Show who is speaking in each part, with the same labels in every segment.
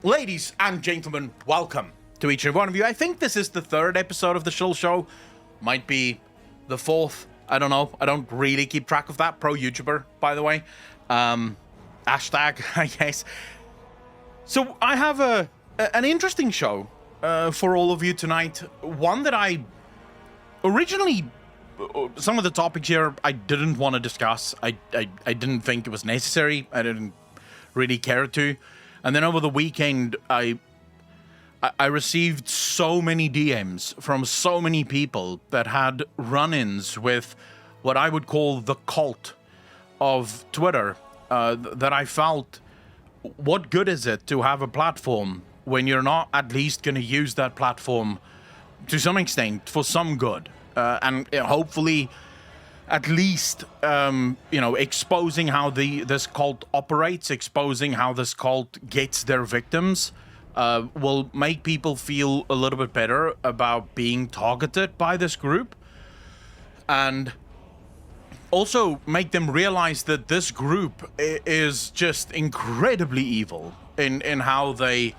Speaker 1: Ladies and gentlemen, welcome to each and one of you. I think this is the third episode of the Shill show. Might be the fourth. I don't know. I don't really keep track of that. Pro YouTuber, by the way. Hashtag, I guess. So I have an interesting show for all of you tonight. One that I originally... Some of the topics here I didn't want to discuss. I didn't think it was necessary. I didn't really care to. And then over the weekend, I received so many DMs from so many people that had run-ins with what I would call the cult of Twitter, that I felt, what good is it to have a platform when you're not at least going to use that platform to some extent for some good? And hopefully... at least, exposing how this cult operates, exposing how this cult gets their victims, will make people feel a little bit better about being targeted by this group. And also make them realize that this group is just incredibly evil in how they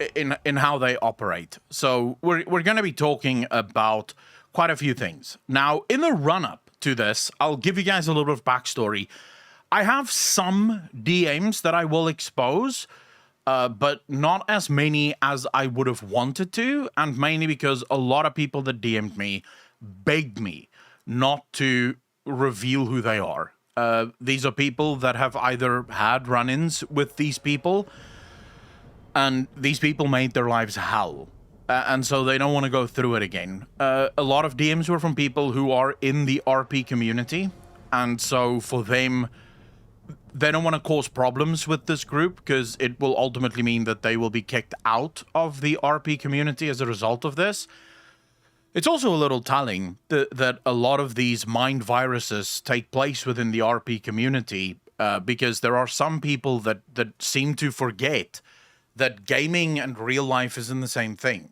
Speaker 1: operate. So we're going to be talking about quite a few things. Now, in the run-up to this, I'll give you guys a little bit of backstory. I have some DMs that I will expose, but not as many as I would have wanted to, and mainly because a lot of people that DM'd me begged me not to reveal who they are. These are people that have either had run-ins with these people, and these people made their lives hell. And so they don't want to go through it again. A lot of DMs were from people who are in the RP community. And so for them, they don't want to cause problems with this group because it will ultimately mean that they will be kicked out of the RP community as a result of this. It's also a little telling that a lot of these mind viruses take place within the RP community because there are some people that seem to forget that gaming and real life isn't the same thing.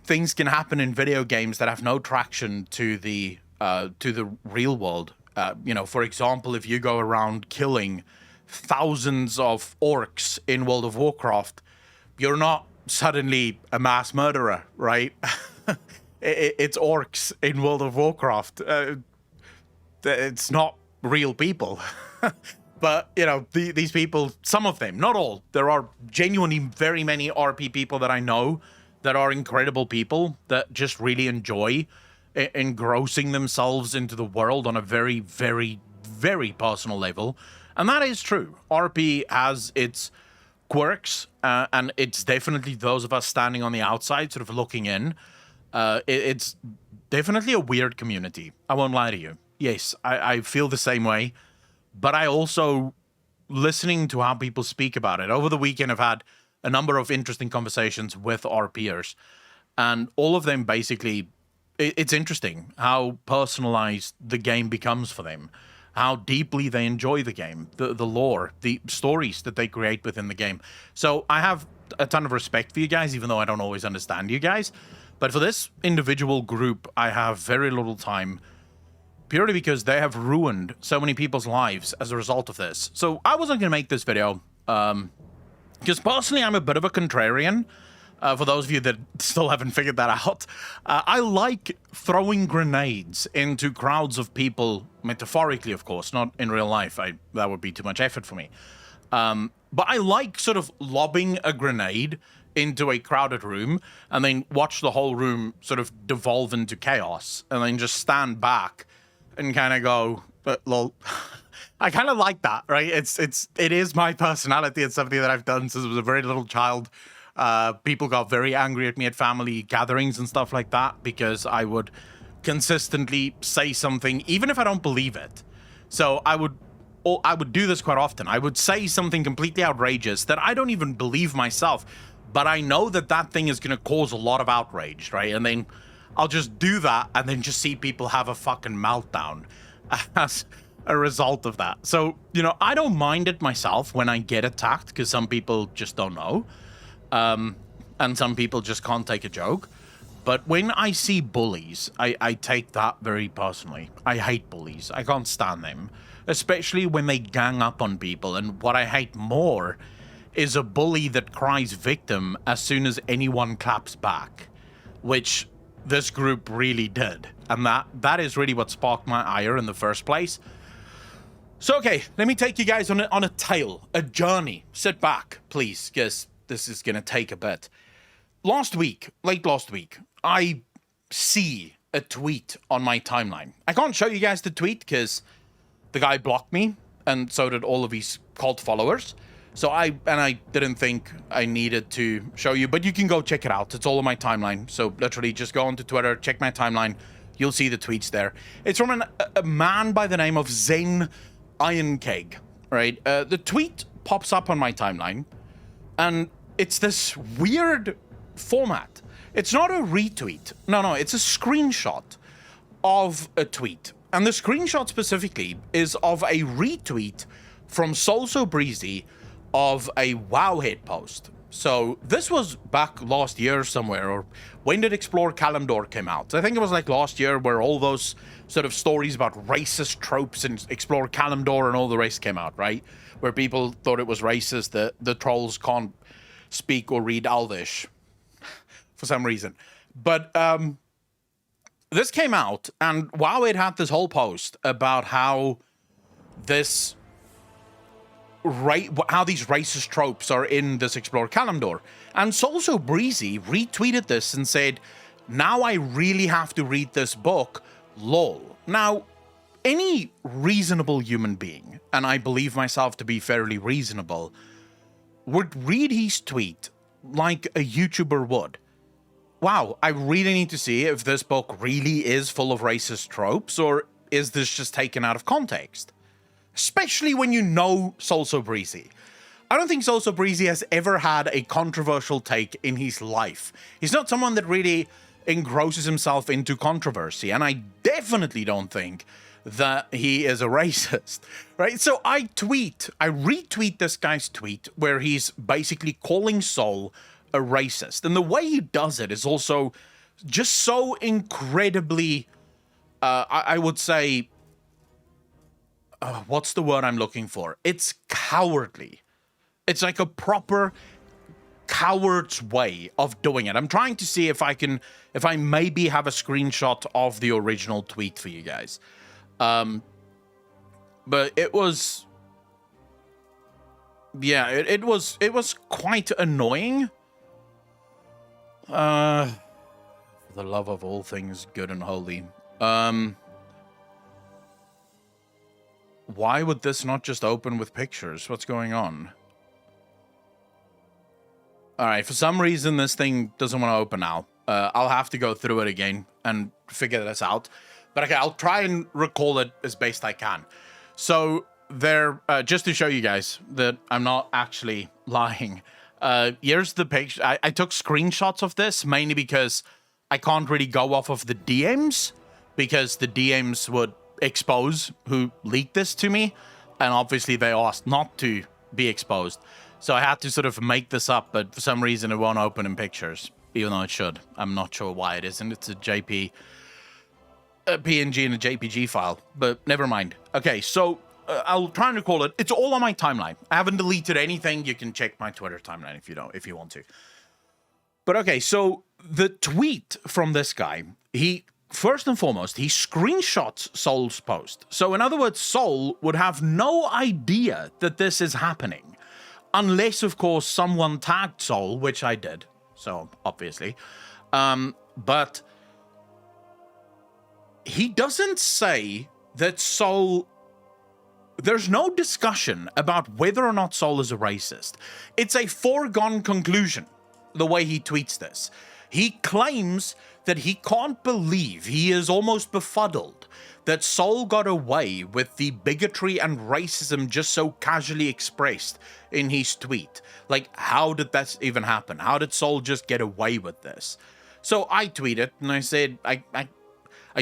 Speaker 1: Things can happen in video games that have no traction to the real world. For example, if you go around killing thousands of orcs in World of Warcraft, you're not suddenly a mass murderer, right? It's orcs in World of Warcraft. It's not real people. But, these people, some of them, not all, there are genuinely very many RP people that I know that are incredible people that just really enjoy engrossing themselves into the world on a very, very, very personal level. And that is true. RP has its quirks, and it's definitely those of us standing on the outside, sort of looking in. It's definitely a weird community. I won't lie to you. Yes, I feel the same way. But I also, listening to how people speak about it, over the weekend I've had a number of interesting conversations with RPers, and all of them basically, it's interesting how personalized the game becomes for them, how deeply they enjoy the game, the lore, the stories that they create within the game. So I have a ton of respect for you guys, even though I don't always understand you guys. But for this individual group, I have very little time, purely because they have ruined so many people's lives as a result of this. So I wasn't going to make this video, because personally I'm a bit of a contrarian. For those of you that still haven't figured that out, I like throwing grenades into crowds of people, metaphorically of course, not in real life. That would be too much effort for me. But I like sort of lobbing a grenade into a crowded room and then watch the whole room sort of devolve into chaos and then just stand back and kind of go, lol. I kind of like that, right? It is my personality. It's something that I've done since I was a very little child. People got very angry at me at family gatherings and stuff like that because I would consistently say something, even if I don't believe it. So I would do this quite often. I would say something completely outrageous that I don't even believe myself, but I know that thing is going to cause a lot of outrage, right? And then I'll just do that and then just see people have a fucking meltdown as a result of that. So, I don't mind it myself when I get attacked because some people just don't know. And some people just can't take a joke. But when I see bullies, I take that very personally. I hate bullies. I can't stand them, especially when they gang up on people. And what I hate more is a bully that cries victim as soon as anyone claps back, which this group really did. And that is really what sparked my ire in the first place. So, okay, let me take you guys on a tale, a journey. Sit back, please, because this is going to take a bit. Late last week, I see a tweet on my timeline. I can't show you guys the tweet because the guy blocked me, and so did all of his cult followers. So I didn't think I needed to show you, but you can go check it out. It's all on my timeline. So literally just go onto Twitter, check my timeline. You'll see the tweets there. It's from a man by the name of Zen Ironkeg, right? The tweet pops up on my timeline, and it's this weird format. It's not a retweet. No, it's a screenshot of a tweet. And the screenshot specifically is of a retweet from Soul So Breezy of a WoW hit post. So this was back last year somewhere, or when did Explore Kalimdor came out? I think it was like last year, where all those sort of stories about racist tropes in Explore Kalimdor and all the rest came out, right? Where people thought it was racist that the trolls can't speak or read Elvish for some reason. But this came out, and WoW had this whole post about how these racist tropes are in this Explore Kalimdor. And Soul So Breezy retweeted this and said, now I really have to read this book, lol. Now, any reasonable human being, and I believe myself to be fairly reasonable, would read his tweet like a YouTuber would. Wow, I really need to see if this book really is full of racist tropes, or is this just taken out of context? Especially when you know Soul So Breezy. I don't think Soul So Breezy has ever had a controversial take in his life. He's not someone that really engrosses himself into controversy, and I definitely don't think that he is a racist, right? So I retweet this guy's tweet where he's basically calling Soul a racist. And the way he does it is also just so incredibly, I would say, what's the word I'm looking for? It's cowardly. It's like a proper coward's way of doing it. I'm trying to see if I maybe have a screenshot of the original tweet for you guys. But it was, yeah, it was quite annoying. For the love of all things good and holy. Why would this not just open with pictures? What's going on? Alright, for some reason this thing doesn't want to open now. I'll have to go through it again and figure this out. But okay, I'll try and recall it as best I can. So there, just to show you guys that I'm not actually lying. Here's the picture. I took screenshots of this mainly because I can't really go off of the DMs, because the DMs would expose who leaked this to me, and obviously they asked not to be exposed. So I had to sort of make this up, but for some reason it won't open in pictures, even though it should. I'm not sure why it isn't. It's a PNG and a JPG file, but never mind. Okay, so I'll try and recall it. It's all on my timeline. I haven't deleted anything. You can check my Twitter timeline if you want to. But okay, so the tweet from this guy, first and foremost, he screenshots Soul's post. So in other words, Soul would have no idea that this is happening. Unless, of course, someone tagged Soul, which I did. So, obviously. But he doesn't say that Soul... There's no discussion about whether or not Soul is a racist. It's a foregone conclusion, the way he tweets this. He claims that he can't believe, he is almost befuddled, that Soul got away with the bigotry and racism just so casually expressed in his tweet. Like, how did that even happen? How did Soul just get away with this? So I tweeted, and I said, I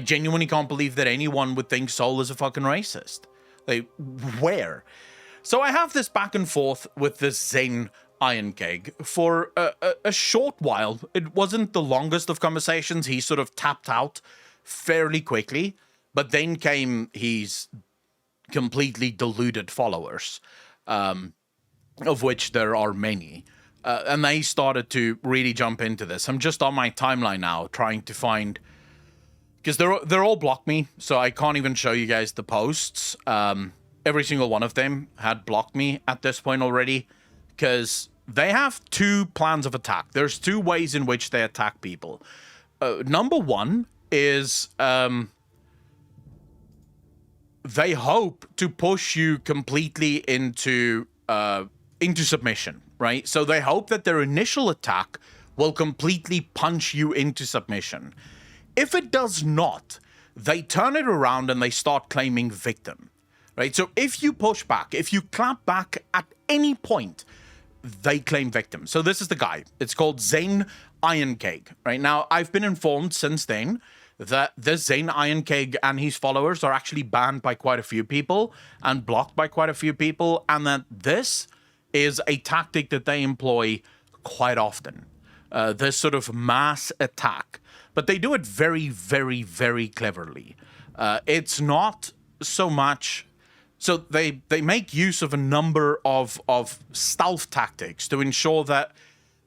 Speaker 1: genuinely can't believe that anyone would think Soul is a fucking racist. Like, where? So I have this back and forth with this Zen Ironkeg for a short while. It wasn't the longest of conversations. He sort of tapped out fairly quickly, but then came his completely deluded followers. of which there are many. And they started to really jump into this. I'm just on my timeline now trying to find... Because they're all blocked me, so I can't even show you guys the posts. Every single one of them had blocked me at this point already. Because they have two plans of attack. There's two ways in which they attack people. Number one is... they hope to push you completely into submission, right? So they hope that their initial attack will completely punch you into submission. If it does not, they turn it around and they start claiming victim, right? So if you push back, if you clap back at any point, they claim victim. So this is the guy. It's called Zane Ironcake, right? Now, I've been informed since then that this Zane Ironcake and his followers are actually banned by quite a few people and blocked by quite a few people, and that this is a tactic that they employ quite often. This sort of mass attack. But they do it very, very, very cleverly. It's not so much... So they make use of a number of stealth tactics to ensure that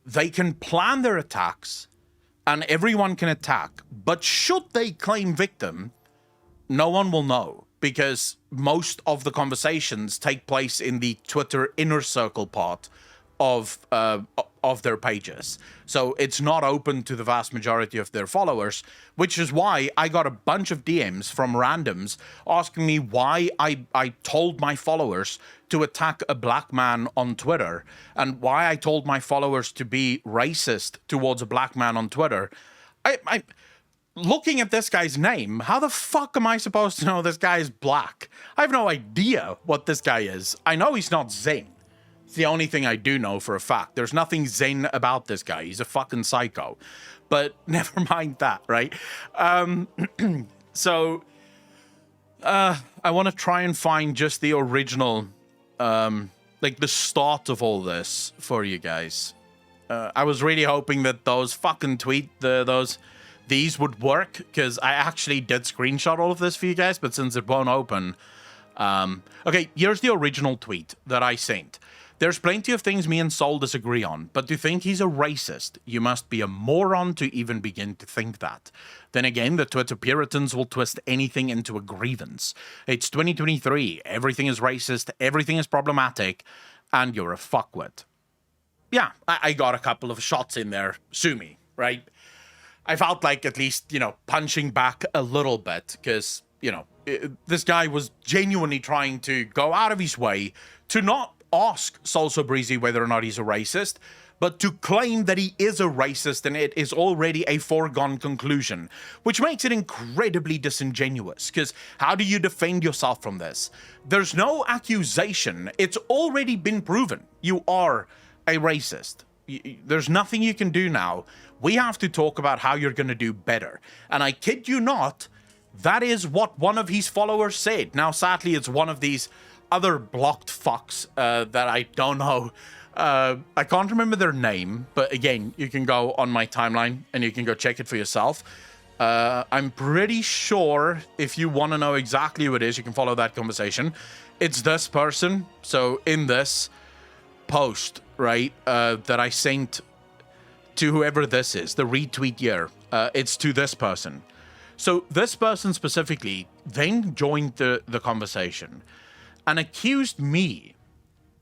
Speaker 1: they can plan their attacks and everyone can attack. But should they claim victim, no one will know, because most of the conversations take place in the Twitter inner circle part of their pages. So it's not open to the vast majority of their followers, which is why I got a bunch of DMs from randoms asking me why I told my followers to attack a black man on Twitter and why I told my followers to be racist towards a black man on Twitter. I looking at this guy's name, how the fuck am I supposed to know this guy is black? I have no idea what this guy is. I know he's not Zane. It's the only thing I do know for a fact. There's nothing Zen about this guy. He's a fucking psycho. But never mind that, right? So, I want to try and find just the original, like the start of all this for you guys. I was really hoping that those fucking these would work, because I actually did screenshot all of this for you guys, but since it won't open... okay, here's the original tweet that I sent. There's plenty of things me and Sol disagree on, but to think he's a racist, you must be a moron to even begin to think that. Then again, the Twitter Puritans will twist anything into a grievance. It's 2023, everything is racist, everything is problematic, and you're a fuckwit. Yeah, I got a couple of shots in there, sue me, right? I felt like at least, punching back a little bit, because, this guy was genuinely trying to go out of his way to not ask Sol So Breezy whether or not he's a racist, but to claim that he is a racist and it is already a foregone conclusion, which makes it incredibly disingenuous, because how do you defend yourself from this? There's no accusation. It's already been proven. You are a racist. There's nothing you can do now. We have to talk about how you're going to do better. And I kid you not, that is what one of his followers said. Now, sadly, it's one of these other blocked fucks that I don't know. I can't remember their name, but again, you can go on my timeline and you can go check it for yourself. I'm pretty sure if you want to know exactly who it is, you can follow that conversation. It's this person. So in this post, right, that I sent to whoever this is, the retweet here, it's to this person. So this person specifically then joined the conversation and accused me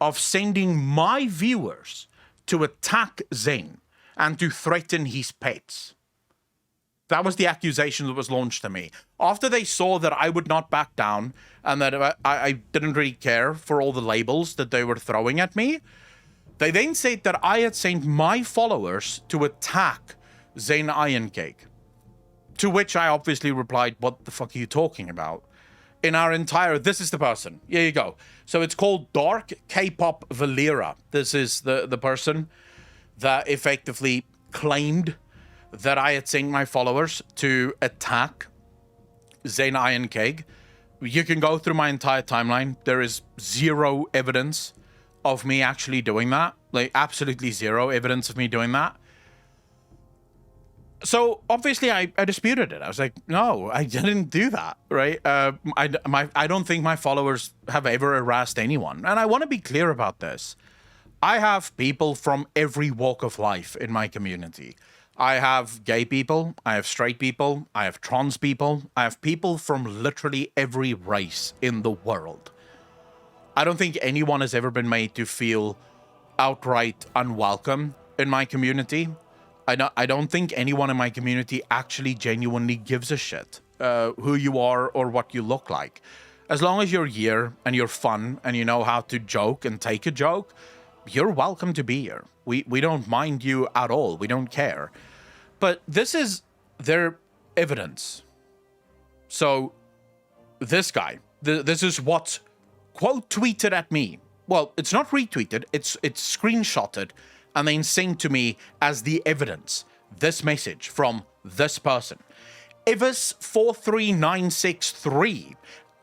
Speaker 1: of sending my viewers to attack Zen and to threaten his pets. That was the accusation that was launched to me. After they saw that I would not back down and that I didn't really care for all the labels that they were throwing at me, they then said that I had sent my followers to attack Zen Ironcake. To which I obviously replied, what the fuck are you talking about? In our entire... This is the person. Here you go. So it's called Dark K-Pop Valera. This is the person that effectively claimed that I had sent my followers to attack Zen Ironcake. You can go through my entire timeline. There is zero evidence of me actually doing that. Like, absolutely zero evidence of me doing that. So, obviously, I disputed it. I was like, no, I didn't do that, right? I don't think my followers have ever harassed anyone. And I want to be clear about this. I have people from every walk of life in my community. I have gay people, I have straight people, I have trans people, I have people from literally every race in the world. I don't think anyone has ever been made to feel outright unwelcome in my community. I don't think anyone in my community actually genuinely gives a shit who you are or what you look like. As long as you're here and you're fun and you know how to joke and take a joke, you're welcome to be here. We don't mind you at all. We don't care. But this is their evidence. So this guy, this is what's quote tweeted at me. Well, it's not retweeted, it's screenshotted and then sent to me as the evidence. This message from this person. Aberrus43963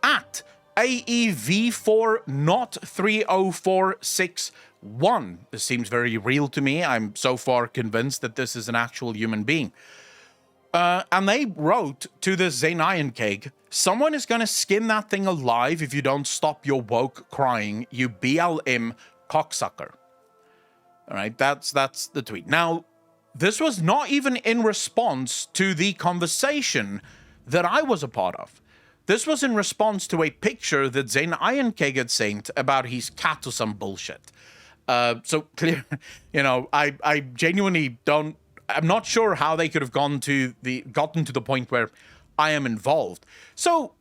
Speaker 1: at AEV4 not 30461. This seems very real to me. I'm so far convinced that this is an actual human being. And they wrote to the Iron Keg, someone is going to skin that thing alive if you don't stop your woke crying, you BLM cocksucker. All right, that's the tweet. Now, this was not even in response to the conversation that I was a part of. This was in response to a picture that Zen Iron Keg had sent about his cat or some bullshit. So clear, you know, I genuinely don't. I'm not sure how they could have gotten to the point where I am involved. So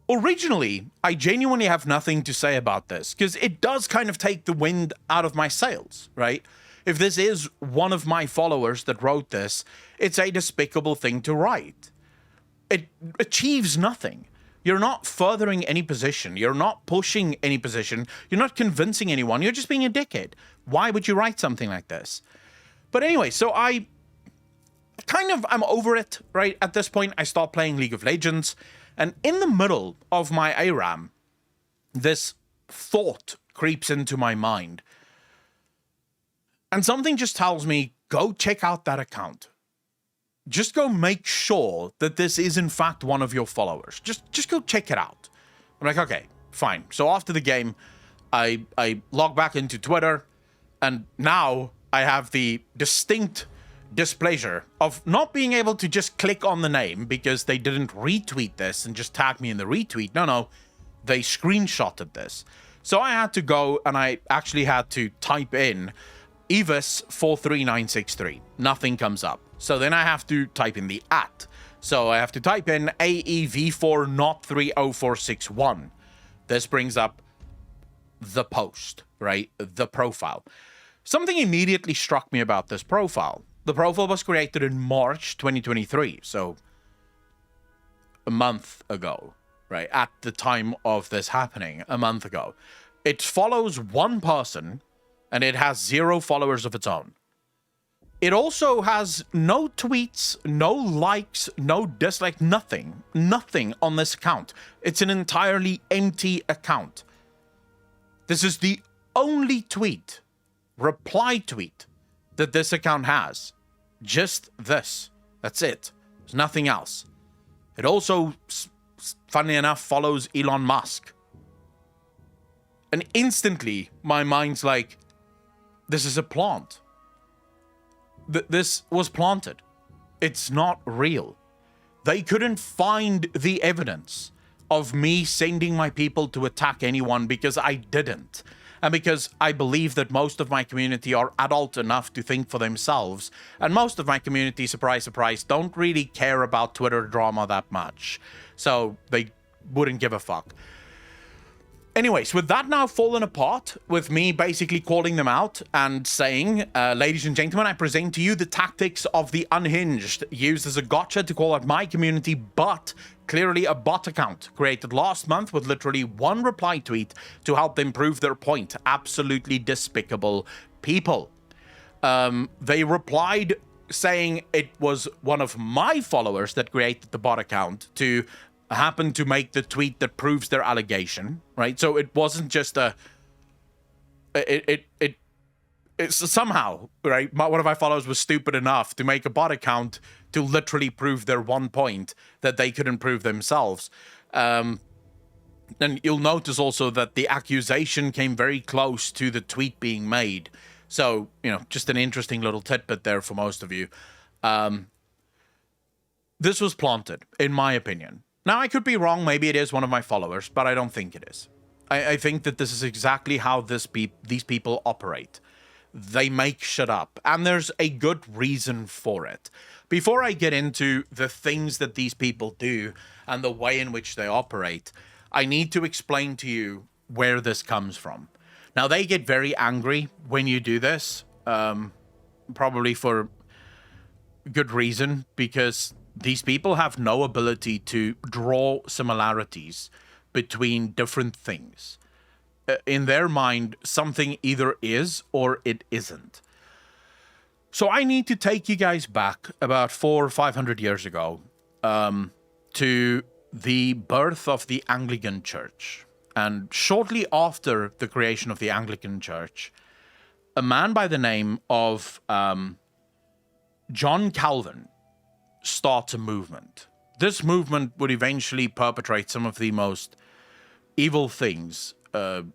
Speaker 1: originally, I genuinely have nothing to say about this because it does kind of take the wind out of my sails, right? If this is one of my followers that wrote this, it's a despicable thing to write. It achieves nothing. You're not furthering any position. You're not pushing any position. You're not convincing anyone. You're just being a dickhead. Why would you write something like this? But anyway, so I'm over it, right? At this point, I stopped playing League of Legends. And in the middle of my ARAM, this thought creeps into my mind. And something just tells me, go check out that account. Just go make sure that this is in fact one of your followers. Just go check it out. I'm like, okay, fine. So after the game, I log back into Twitter, and now I have the distinct displeasure of not being able to just click on the name because they didn't retweet this and just tag me in the retweet. No, they screenshotted this. So I had to go and I actually had to type in Evis43963. Nothing comes up. So then I have to type in the @. So I have to type in AEV4 not 30461. This brings up the post, right? The profile. Something immediately struck me about this profile. The profile was created in March 2023, so a month ago, right? At the time of this happening, a month ago. It follows one person, and it has 0 followers of its own. It also has no tweets, no likes, no dislike, nothing. Nothing on this account. It's an entirely empty account. This is the only reply tweet that this account has. Just this. That's it. There's nothing else. It also, funnily enough, follows Elon Musk. And instantly, my mind's like, this is a plant. This was planted. It's not real. They couldn't find the evidence of me sending my people to attack anyone because I didn't. And because I believe that most of my community are adult enough to think for themselves. And most of my community, surprise, surprise, don't really care about Twitter drama that much. So they wouldn't give a fuck. Anyways, with that now fallen apart, with me basically calling them out and saying, ladies and gentlemen, I present to you the tactics of the unhinged, used as a gotcha to call out my community, but clearly a bot account created last month with literally one reply tweet to help them prove their point. Absolutely despicable people. They replied saying it was one of my followers that created the bot account to happen to make the tweet that proves their allegation, right? So it wasn't just it's somehow, right? One of my followers was stupid enough to make a bot account to literally prove their one point that they couldn't prove themselves. And you'll notice also that the accusation came very close to the tweet being made. So, just an interesting little tidbit there for most of you. This was planted, in my opinion. Now, I could be wrong. Maybe it is one of my followers, but I don't think it is. I think that this is exactly how these people operate. They make shit up, and there's a good reason for it. Before I get into the things that these people do and the way in which they operate, I need to explain to you where this comes from. Now, they get very angry when you do this, probably for good reason, because these people have no ability to draw similarities between different things. In their mind, something either is or it isn't. So I need to take you guys back about 400 or 500 years ago to the birth of the Anglican Church. And shortly after the creation of the Anglican Church, a man by the name of John Calvin starts a movement. This movement would eventually perpetrate some of the most evil things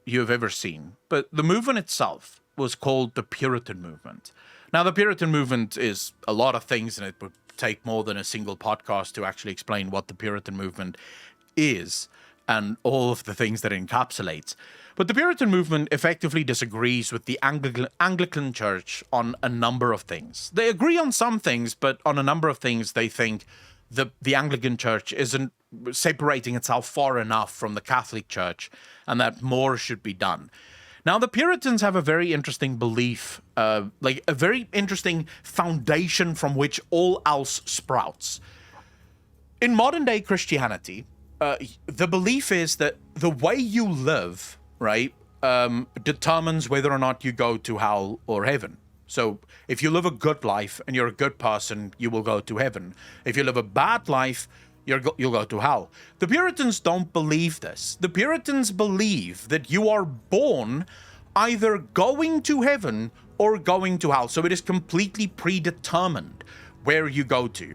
Speaker 1: you have ever seen. But the movement itself was called the Puritan movement. Now, the Puritan movement is a lot of things, and it would take more than a single podcast to actually explain what the Puritan movement is and all of the things that it encapsulates. But the Puritan movement effectively disagrees with the Anglican Church on a number of things. They agree on some things, but on a number of things they think the Anglican Church isn't separating itself far enough from the Catholic Church, and that more should be done. Now, the Puritans have a very interesting belief, like a very interesting foundation from which all else sprouts. In modern-day Christianity, the belief is that the way you live, right, determines whether or not you go to hell or heaven. So if you live a good life and you're a good person, you will go to heaven. If you live a bad life, you'll go to hell. The Puritans don't believe this. The Puritans believe that you are born either going to heaven or going to hell. So it is completely predetermined where you go to.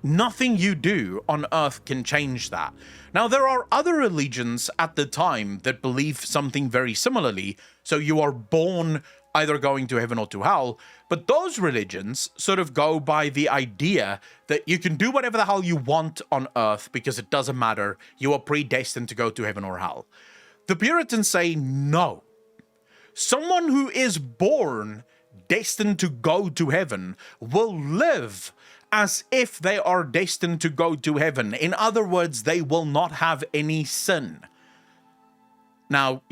Speaker 1: Nothing you do on earth can change that. Now, there are other religions at the time that believe something very similarly. So you are born either going to heaven or to hell. But those religions sort of go by the idea that you can do whatever the hell you want on earth because it doesn't matter. You are predestined to go to heaven or hell. The Puritans say no. Someone who is born destined to go to heaven will live as if they are destined to go to heaven. In other words, they will not have any sin. Now,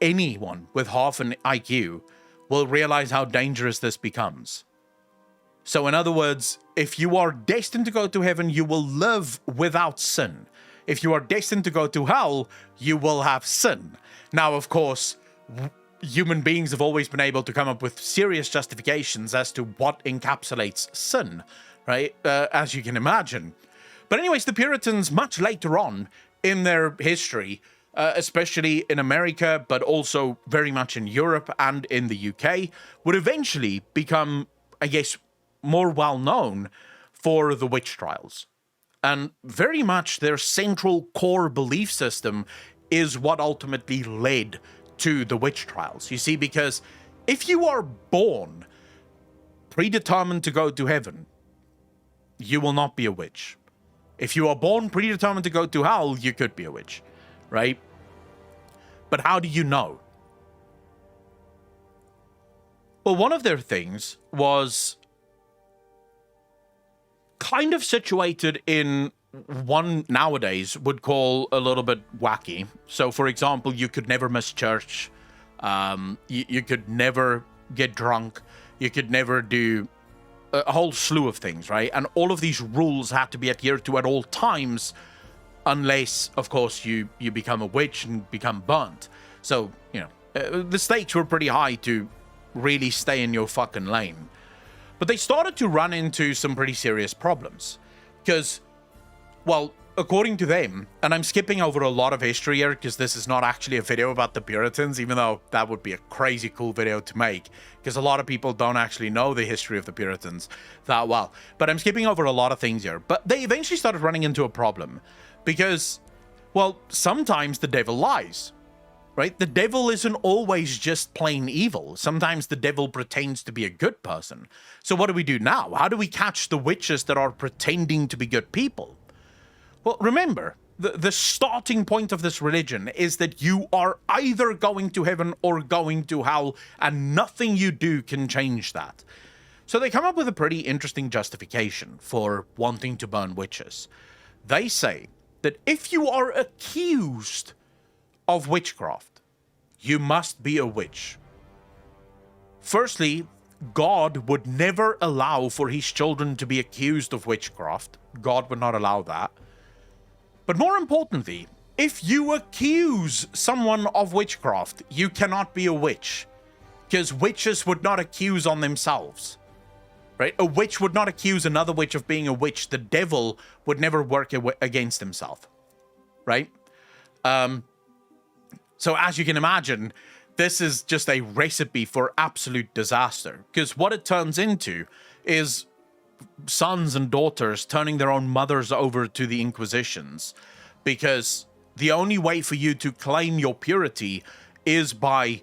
Speaker 1: anyone with half an IQ will realize how dangerous this becomes. So in other words, if you are destined to go to heaven, you will live without sin. If you are destined to go to hell, you will have sin. Now, of course, human beings have always been able to come up with serious justifications as to what encapsulates sin, right? As you can imagine. But anyways, the Puritans, much later on in their history, especially in America, but also very much in Europe and in the UK, would eventually become, I guess, more well-known for the witch trials. And very much their central core belief system is what ultimately led to the witch trials. You see, because if you are born predetermined to go to heaven, you will not be a witch. If you are born predetermined to go to hell, you could be a witch, right? But how do you know? Well, one of their things was kind of situated in one nowadays would call a little bit wacky. So, for example, you could never miss church. You could never get drunk. You could never do a whole slew of things, right? And all of these rules have to be adhered to at all times, unless, of course, you become a witch and become burnt. So, the stakes were pretty high to really stay in your fucking lane. But they started to run into some pretty serious problems. Because, well, according to them, and I'm skipping over a lot of history here because this is not actually a video about the Puritans, even though that would be a crazy cool video to make, because a lot of people don't actually know the history of the Puritans that well. But I'm skipping over a lot of things here. But they eventually started running into a problem because Well, sometimes the devil lies, right? The devil isn't always just plain evil. Sometimes the devil pretends to be a good person. So what do we do now? How do we catch the witches that are pretending to be good people? Well, remember, the starting point of this religion is that you are either going to heaven or going to hell, and nothing you do can change that. So they come up with a pretty interesting justification for wanting to burn witches. They say that if you are accused of witchcraft, you must be a witch. Firstly, God would never allow for his children to be accused of witchcraft. God would not allow that. But more importantly, if you accuse someone of witchcraft, you cannot be a witch, because witches would not accuse on themselves, right? A witch would not accuse another witch of being a witch. The devil would never work against himself, right? So as you can imagine, this is just a recipe for absolute disaster, because what it turns into is sons and daughters turning their own mothers over to the Inquisitions, because the only way for you to claim your purity is by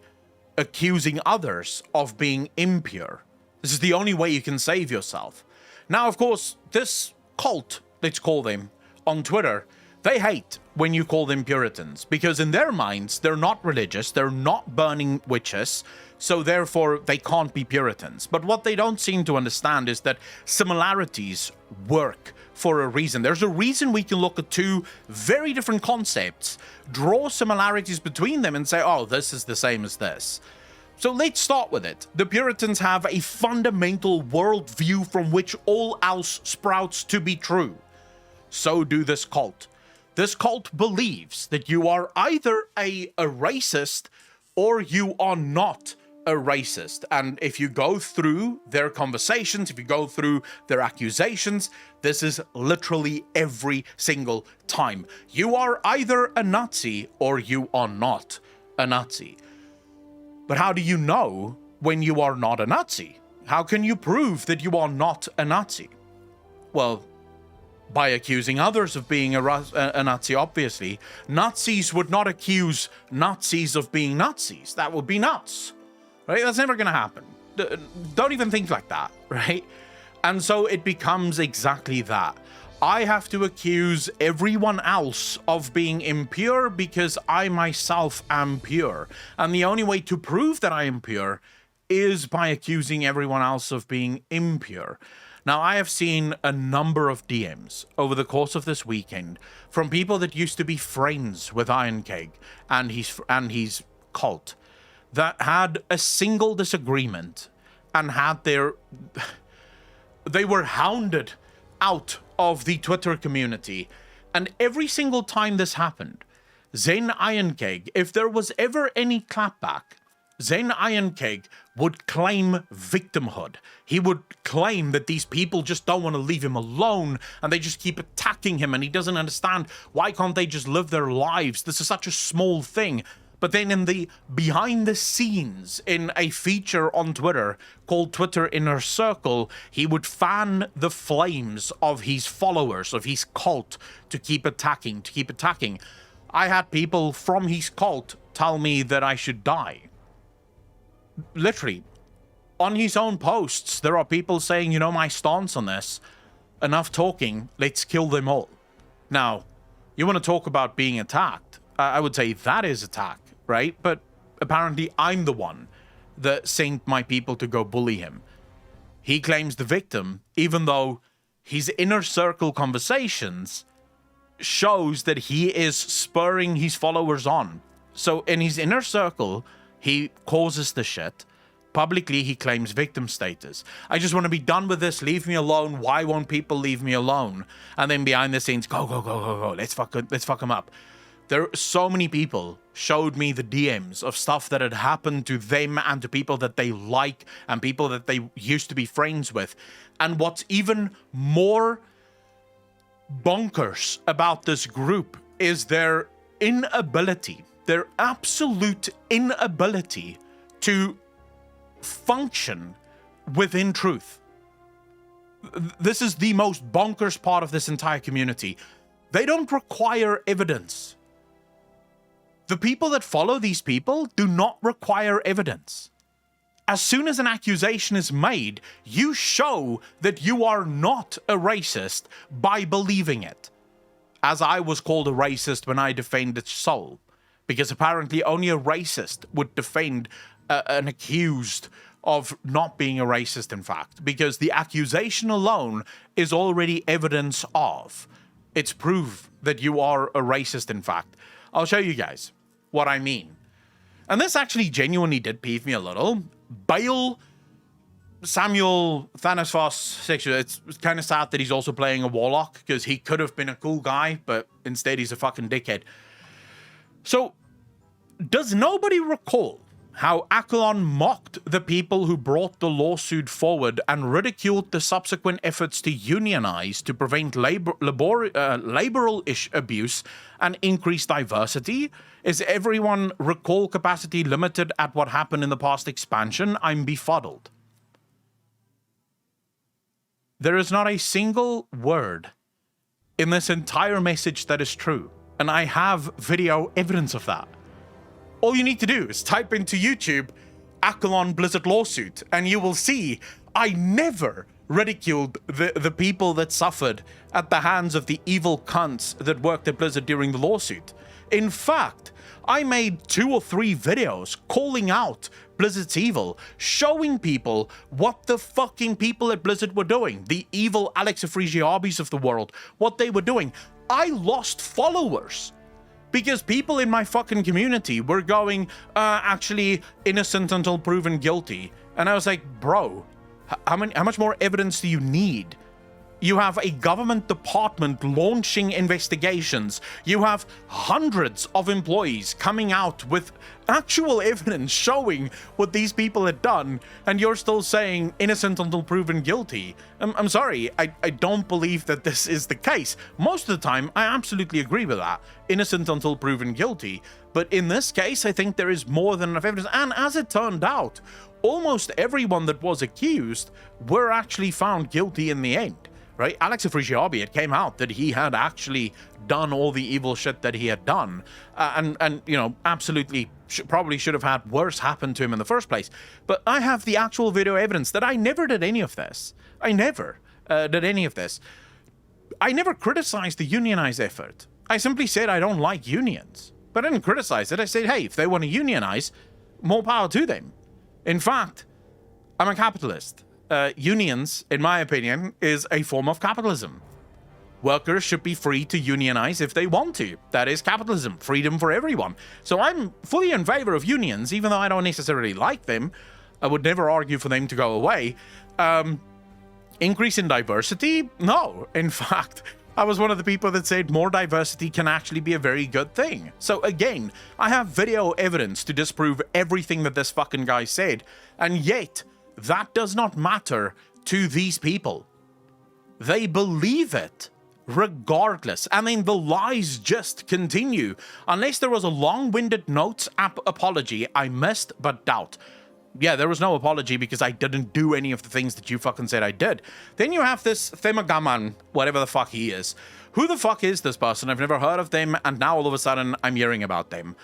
Speaker 1: accusing others of being impure. This is the only way you can save yourself. Now, of course, this cult, let's call them, on Twitter, they hate when you call them Puritans, because in their minds, they're not religious, they're not burning witches, so therefore they can't be Puritans. But what they don't seem to understand is that similarities work for a reason. There's a reason we can look at two very different concepts, draw similarities between them and say, oh, this is the same as this. So let's start with it. The Puritans have a fundamental worldview from which all else sprouts to be true. So do this cult. This cult believes that you are either a racist or you are not a racist. And if you go through their conversations, if you go through their accusations, this is literally every single time. You are either a Nazi or you are not a Nazi. But how do you know when you are not a Nazi? How can you prove that you are not a Nazi? Well, by accusing others of being a Nazi, obviously. Nazis would not accuse Nazis of being Nazis. That would be nuts, right? That's never going to happen. Don't even think like that, right? And so it becomes exactly that. I have to accuse everyone else of being impure because I myself am pure. And the only way to prove that I am pure is by accusing everyone else of being impure. Now, I have seen a number of DMs over the course of this weekend from people that used to be friends with Ironcag and his cult that had a single disagreement and had they were hounded out of the Twitter community. And every single time this happened, Zen Ironcag, if there was ever any clapback, Zen Ironcag would claim victimhood. He would claim that these people just don't want to leave him alone and they just keep attacking him and he doesn't understand why can't they just live their lives. This is such a small thing. But then in the behind the scenes, in a feature on Twitter called Twitter Inner Circle, he would fan the flames of his followers, of his cult, to keep attacking, I had people from his cult tell me that I should die. Literally, on his own posts, there are people saying, you know, my stance on this, enough talking, let's kill them all. Now, you want to talk about being attacked? I would say that is attack, right? But apparently I'm the one that sent my people to go bully him. He claims the victim, even though his inner circle conversations shows that he is spurring his followers on. So in his inner circle, he causes the shit. Publicly, he claims victim status. I just want to be done with this. Leave me alone. Why won't people leave me alone? And then behind the scenes, go. Let's fuck him up. There so many people showed me the DMs of stuff that had happened to them and to people that they like and people that they used to be friends with. And what's even more bonkers about this group is their inability, their absolute inability to function within truth. This is the most bonkers part of this entire community. They don't require evidence. The people that follow these people do not require evidence. As soon as an accusation is made, you show that you are not a racist by believing it. As I was called a racist when I defended Soul, because apparently only a racist would defend an accused of not being a racist, in fact, because the accusation alone is already evidence of. It's proof that you are a racist, in fact. I'll show you guys what I mean. And this actually genuinely did peeve me a little. Bale Samuel Thanosphos 6. It's kind of sad that he's also playing a warlock, because he could have been a cool guy, but instead he's a fucking dickhead. So, does nobody recall how Akelon mocked the people who brought the lawsuit forward and ridiculed the subsequent efforts to unionize to prevent laboral abuse and increase diversity? Is everyone recall capacity limited at what happened in the past expansion? I'm befuddled. There is not a single word in this entire message that is true, and I have video evidence of that. All you need to do is type into YouTube Akelon Blizzard lawsuit, and you will see I never ridiculed the people that suffered at the hands of the evil cunts that worked at Blizzard during the lawsuit. In fact, I made 2 or 3 videos calling out Blizzard's evil, showing people what the fucking people at Blizzard were doing, the evil Alex Afrigiabis of the world, what they were doing. I lost followers because people in my fucking community were going, actually innocent until proven guilty. And I was like, bro, how much more evidence do you need? You have a government department launching investigations. You have hundreds of employees coming out with actual evidence showing what these people had done, and you're still saying innocent until proven guilty. I'm sorry, I don't believe that this is the case. Most of the time, I absolutely agree with that. Innocent until proven guilty. But in this case, I think there is more than enough evidence. And as it turned out, almost everyone that was accused were actually found guilty in the end. Right? Alex Afrigiabi, it came out that he had actually done all the evil shit that he had done. And you know, absolutely probably should have had worse happen to him in the first place. But I have the actual video evidence that I never did any of this. I never did any of this. I never criticized the unionized effort. I simply said I don't like unions. But I didn't criticize it. I said, hey, if they want to unionize, more power to them. In fact, I'm a capitalist. Unions, in my opinion, is a form of capitalism. Workers should be free to unionize if they want to. That is capitalism, freedom for everyone. So I'm fully in favor of unions, even though I don't necessarily like them. I would never argue for them to go away. Increase in diversity? No. In fact, I was one of the people that said more diversity can actually be a very good thing. So again, I have video evidence to disprove everything that this fucking guy said, and yet that does not matter to these people. They believe it regardless, and then the lies just continue. Unless there was a long-winded notes app apology, I missed but doubt. Yeah, there was no apology because I didn't do any of the things that you fucking said I did. Then you have this Themagaman, whatever the fuck he is. Who the fuck is this person? I've never heard of them, and now all of a sudden I'm hearing about them.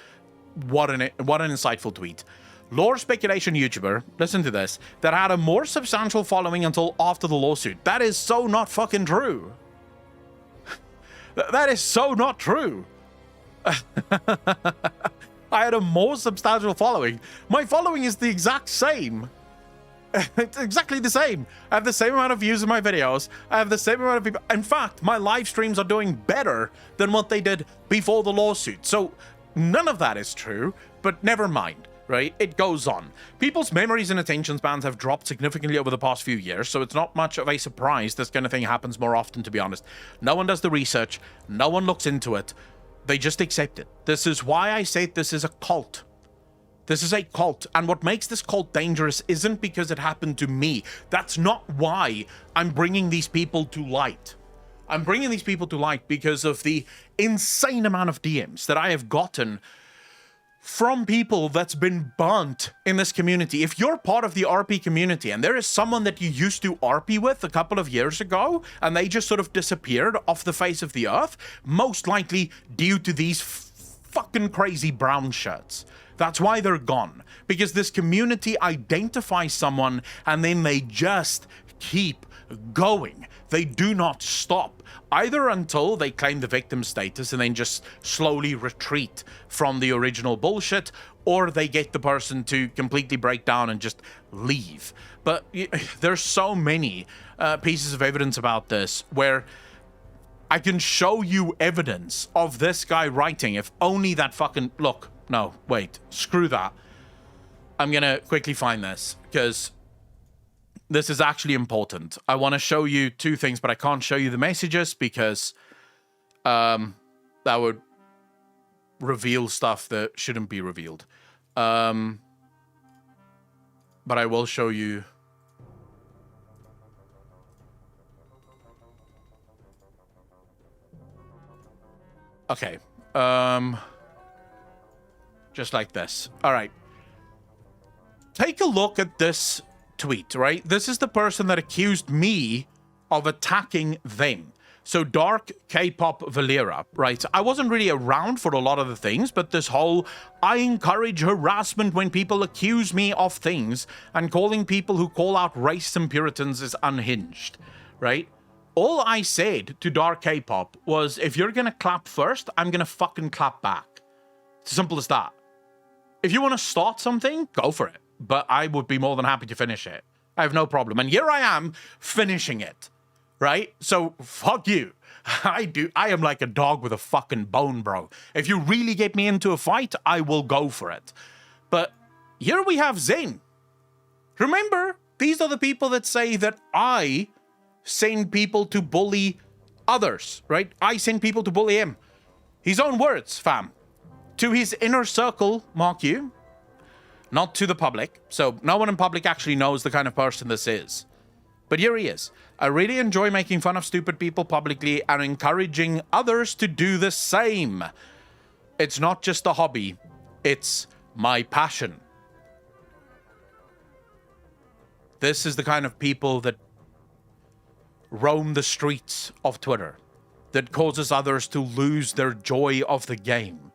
Speaker 1: What an insightful tweet. Lore speculation YouTuber, listen to this, that had a more substantial following until after the lawsuit. That is so not fucking true. That is so not true. I had a more substantial following. My following is the exact same. It's exactly the same. I have the same amount of views in my videos. I have the same amount of people. In fact, my live streams are doing better than what they did before the lawsuit. So none of that is true, but never mind. Right? It goes on. People's memories and attention spans have dropped significantly over the past few years, so it's not much of a surprise this kind of thing happens more often, to be honest. No one does the research. No one looks into it. They just accept it. This is why I say this is a cult. This is a cult, and what makes this cult dangerous isn't because it happened to me. That's not why I'm bringing these people to light. I'm bringing these people to light because of the insane amount of DMs that I have gotten from people that's been burnt in this community. If you're part of the RP community and there is someone that you used to RP with a couple of years ago and they just sort of disappeared off the face of the earth, most likely due to these fucking crazy brown shirts. That's why they're gone. Because this community identifies someone and then they just keep going. They do not stop. Either until they claim the victim status and then just slowly retreat from the original bullshit, or they get the person to completely break down and just leave. But there's so many pieces of evidence about this where I can show you evidence of this guy writing. If only that fucking... Look, no, wait, screw that. I'm gonna quickly find this, because this is actually important. I want to show you two things, but I can't show you the messages because that would reveal stuff that shouldn't be revealed. But I will show you... Okay. Just like this. All right. Take a look at this tweet, right? This is the person that accused me of attacking them. So Dark K-pop Valera, right? I wasn't really around for a lot of the things, but this whole I encourage harassment when people accuse me of things and calling people who call out race and Puritans is unhinged, right? All I said to Dark K-pop was, if you're gonna clap first, I'm gonna fucking clap back. It's as simple as that. If you want to start something, go for it. But I would be more than happy to finish it. I have no problem. And here I am finishing it, right? So fuck you. I am like a dog with a fucking bone, bro. If you really get me into a fight, I will go for it. But here we have Zen. Remember, these are the people that say that I send people to bully others, right? I send people to bully him. His own words, fam. To his inner circle, mark you, not to the public. So no one in public actually knows the kind of person this is. But here he is. I really enjoy making fun of stupid people publicly and encouraging others to do the same. It's not just a hobby. It's my passion. This is the kind of people that roam the streets of Twitter, that causes others to lose their joy of the game.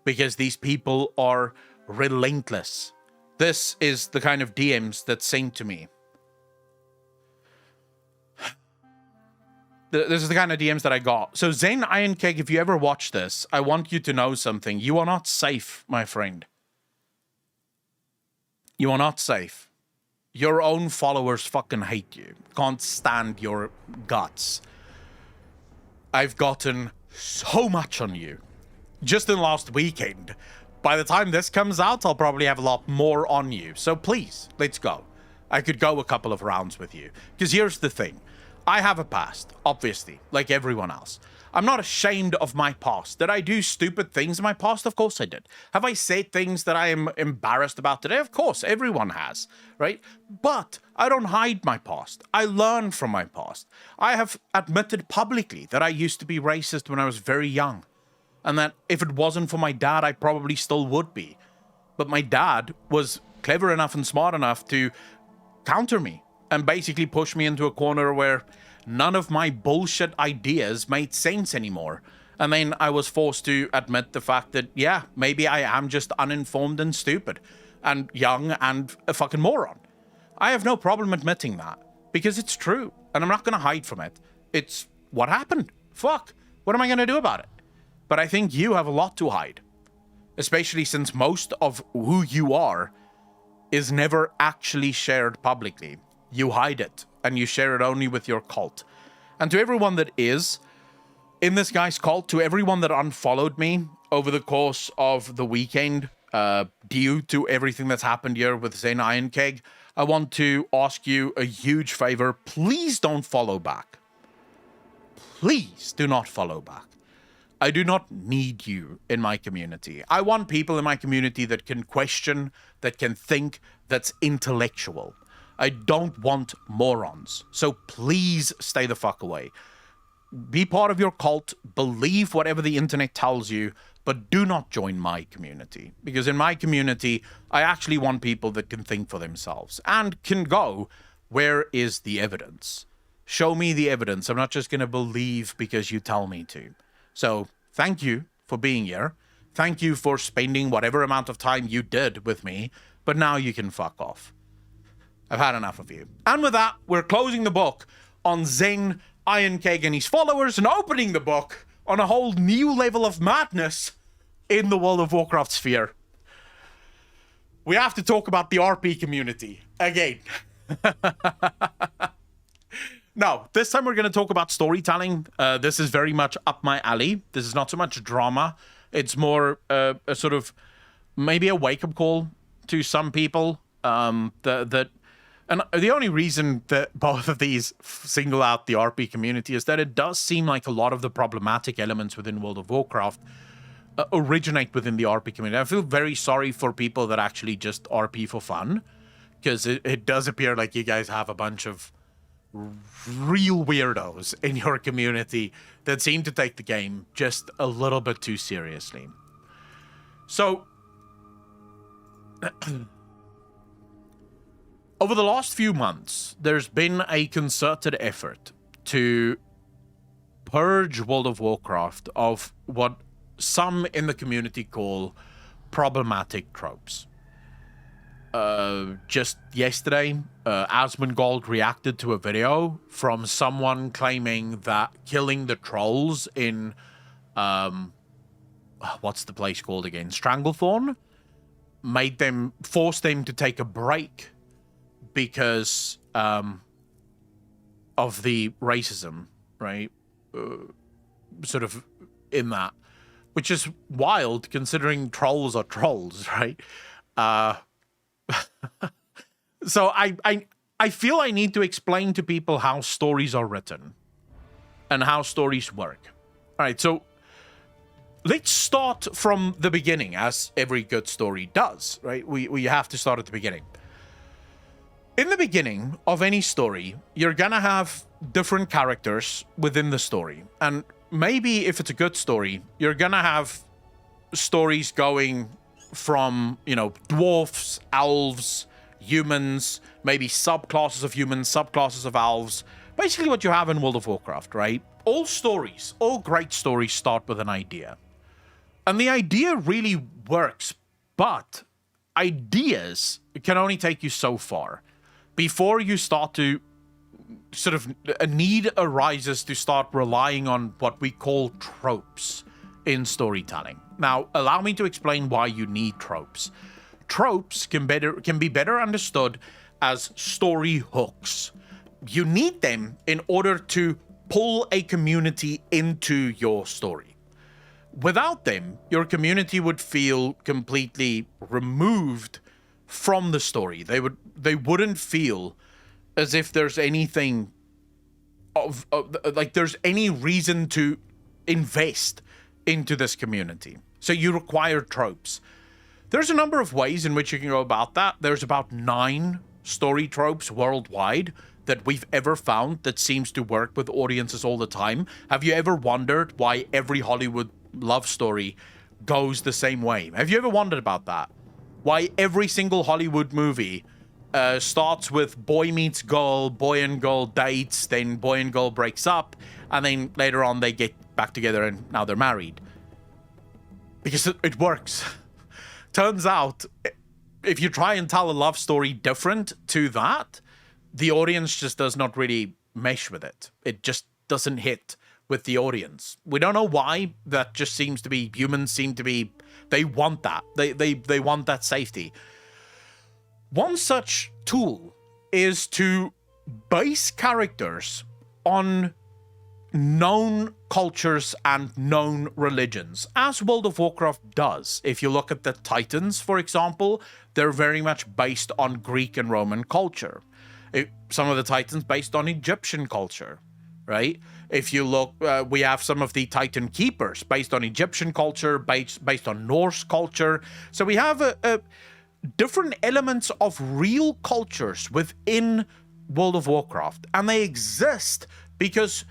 Speaker 1: Because these people are relentless. This is the kind of DMs that's sent to me. This is the kind of DMs that I got. So Zen Iron Cake, if you ever watch this, I want you to know something. You are not safe, my friend. You are not safe. Your own followers fucking hate you. Can't stand your guts. I've gotten so much on you. Just in last weekend. By the time this comes out, I'll probably have a lot more on you. So please, let's go. I could go a couple of rounds with you. Because here's the thing. I have a past, obviously, like everyone else. I'm not ashamed of my past. Did I do stupid things in my past? Of course I did. Have I said things that I am embarrassed about today? Of course, everyone has, right? But I don't hide my past. I learn from my past. I have admitted publicly that I used to be racist when I was very young. And that if it wasn't for my dad, I probably still would be. But my dad was clever enough and smart enough to counter me and basically push me into a corner where none of my bullshit ideas made sense anymore. And then I was forced to admit the fact that, yeah, maybe I am just uninformed and stupid and young and a fucking moron. I have no problem admitting that because it's true and I'm not going to hide from it. It's what happened. Fuck. What am I going to do about it? But I think you have a lot to hide, especially since most of who you are is never actually shared publicly. You hide it, and you share it only with your cult. And to everyone that is in this guy's cult, to everyone that unfollowed me over the course of the weekend, due to everything that's happened here with Zen Iron Keg, I want to ask you a huge favor. Please don't follow back. Please do not follow back. I do not need you in my community. I want people in my community that can question, that can think, that's intellectual. I don't want morons. So please stay the fuck away. Be part of your cult. Believe whatever the internet tells you. but do not join my community. Because in my community, I actually want people that can think for themselves and can go, where is the evidence? Show me the evidence. I'm not just going to believe because you tell me to. So thank you for being here. Thank you for spending whatever amount of time you did with me, but now you can fuck off. I've had enough of you. And with that, we're closing the book on Zen, Ironcake, and his followers, and opening the book on a whole new level of madness in the World of Warcraft sphere. We have to talk about the RP community again. No, this time we're going to talk about storytelling. This is very much up my alley. This is not so much drama. It's more a sort of maybe a wake-up call to some people. And the only reason that both of these single out the RP community is that it does seem like a lot of the problematic elements within World of Warcraft originate within the RP community. I feel very sorry for people that actually just RP for fun, because it does appear like you guys have a bunch of real weirdos in your community that seem to take the game just a little bit too seriously. So, over the last few months, there's been a concerted effort to purge World of Warcraft of what some in the community call problematic tropes. Just yesterday, Asmongold reacted to a video from someone claiming that killing the trolls in, what's the place called again? Stranglethorn? Forced them to take a break because, of the racism, right? Sort of in that. Which is wild, considering trolls are trolls, right? So I feel I need to explain to people how stories are written and how stories work. All right, so let's start from the beginning, as every good story does, right? We have to start at the beginning. In the beginning of any story, you're gonna have different characters within the story. And maybe if it's a good story, you're gonna have stories going from, you know, dwarfs, elves, humans, maybe subclasses of humans, subclasses of elves. Basically what you have in World of Warcraft, right? All stories, all great stories start with an idea. And the idea really works, but ideas can only take you so far before you start to sort of a need arises to start relying on what we call tropes in storytelling. Now, allow me to explain why you need tropes. Tropes can be better understood as story hooks. You need them in order to pull a community into your story. Without them, your community would feel completely removed from the story. They wouldn't feel as if there's anything like there's any reason to invest into this community. So you require tropes. There's a number of ways in which you can go about that. There's about 9 story tropes worldwide that we've ever found that seems to work with audiences all the time. Have you ever wondered why every Hollywood love story goes the same way? Have you ever wondered about that? Why every single Hollywood movie starts with boy meets girl, boy and girl dates, then boy and girl breaks up, and then later on they get back together and now they're married. Because it works. Turns out, if you try and tell a love story different to that, the audience just does not really mesh with it. It just doesn't hit with the audience. We don't know why. That just seems to be, humans seem to be, they want that. They want that safety. One such tool is to base characters on known cultures and known religions, as World of Warcraft does. If you look at the Titans, for example, they're very much based on Greek and Roman culture. Some of the Titans based on Egyptian culture, right? If you look, we have some of the Titan Keepers based on Egyptian culture, based on Norse culture. So we have different elements of real cultures within World of Warcraft, and they exist because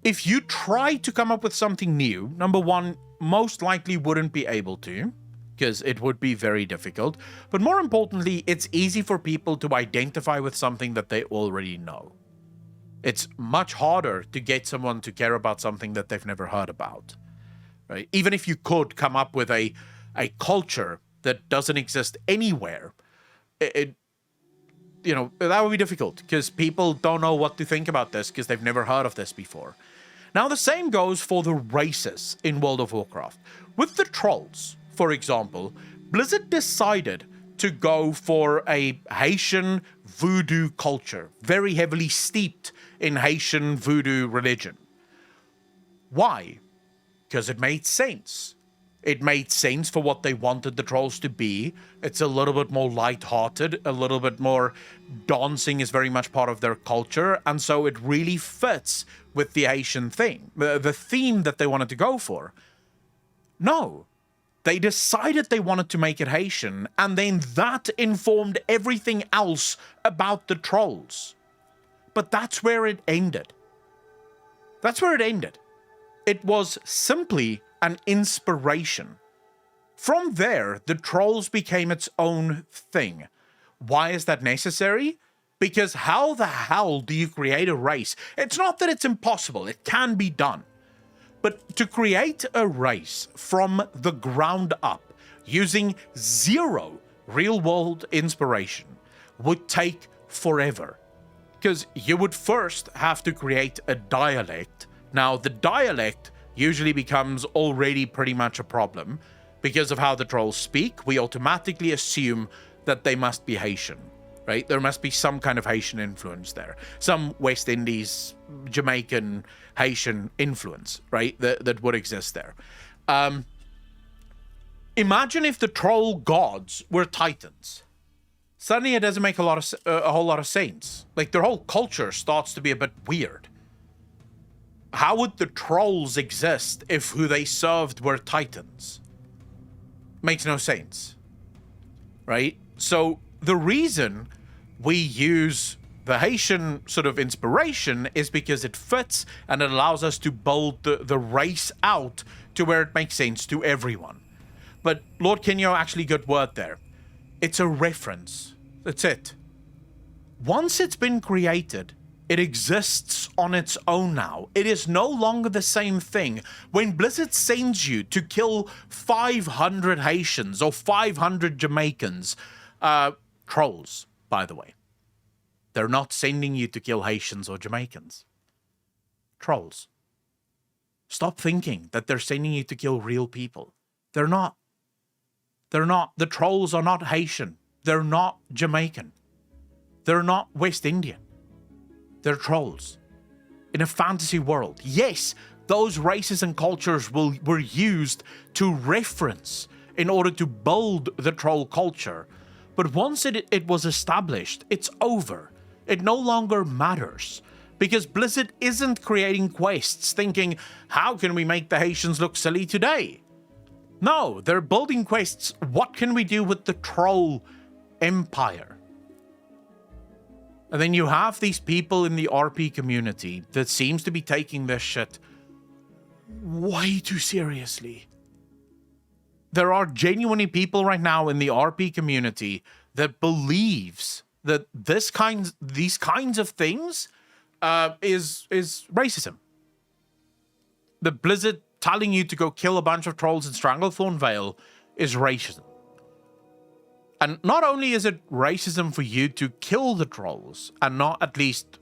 Speaker 1: if you try to come up with something new, number one, most likely wouldn't be able to, because it would be very difficult. But more importantly, it's easy for people to identify with something that they already know. It's much harder to get someone to care about something that they've never heard about, right? Even if you could come up with a culture that doesn't exist anywhere, that would be difficult because people don't know what to think about this because they've never heard of this before. Now, the same goes for the races in World of Warcraft. With the trolls, for example, Blizzard decided to go for a Haitian voodoo culture, very heavily steeped in Haitian voodoo religion. Why? Because it made sense. It made sense for what they wanted the trolls to be. It's a little bit more lighthearted, a little bit more dancing is very much part of their culture, and so it really fits with the Haitian thing, the theme that they wanted to go for. No. They decided they wanted to make it Haitian, and then that informed everything else about the trolls. But that's where it ended. That's where it ended. It was simply an inspiration. From there, the trolls became its own thing. Why is that necessary? Because how the hell do you create a race? It's not that it's impossible. It can be done. But to create a race from the ground up, using zero real-world inspiration, would take forever. Because you would first have to create a dialect. Now, the dialect usually becomes already pretty much a problem. Because of how the trolls speak, we automatically assume that they must be Haitian, right? There must be some kind of Haitian influence there. Some West Indies, Jamaican, Haitian influence, right? That would exist there. Imagine if the troll gods were titans. Suddenly it doesn't make a whole lot of sense. Like, their whole culture starts to be a bit weird. How would the trolls exist if who they served were titans? Makes no sense, right? So the reason we use the Haitian sort of inspiration is because it fits and it allows us to build the race out to where it makes sense to everyone. But Lord Kenyo actually good word there. It's a reference. That's it. Once it's been created, it exists on its own now. It is no longer the same thing. When Blizzard sends you to kill 500 Haitians or 500 Jamaicans, trolls, by the way. They're not sending you to kill Haitians or Jamaicans. Trolls. Stop thinking that they're sending you to kill real people. They're not. They're not. The trolls are not Haitian. They're not Jamaican. They're not West Indian. They're trolls. In a fantasy world. Yes, those races and cultures were used to reference in order to build the troll culture. But once it was established, it's over. It no longer matters. Because Blizzard isn't creating quests thinking, how can we make the Haitians look silly today? No, they're building quests. What can we do with the troll empire? And then you have these people in the RP community that seems to be taking this shit way too seriously. There are genuinely people right now in the RP community that believes that these kinds of things is racism. The Blizzard telling you to go kill a bunch of trolls in Stranglethorn Vale is racism. And not only is it racism for you to kill the trolls and not at least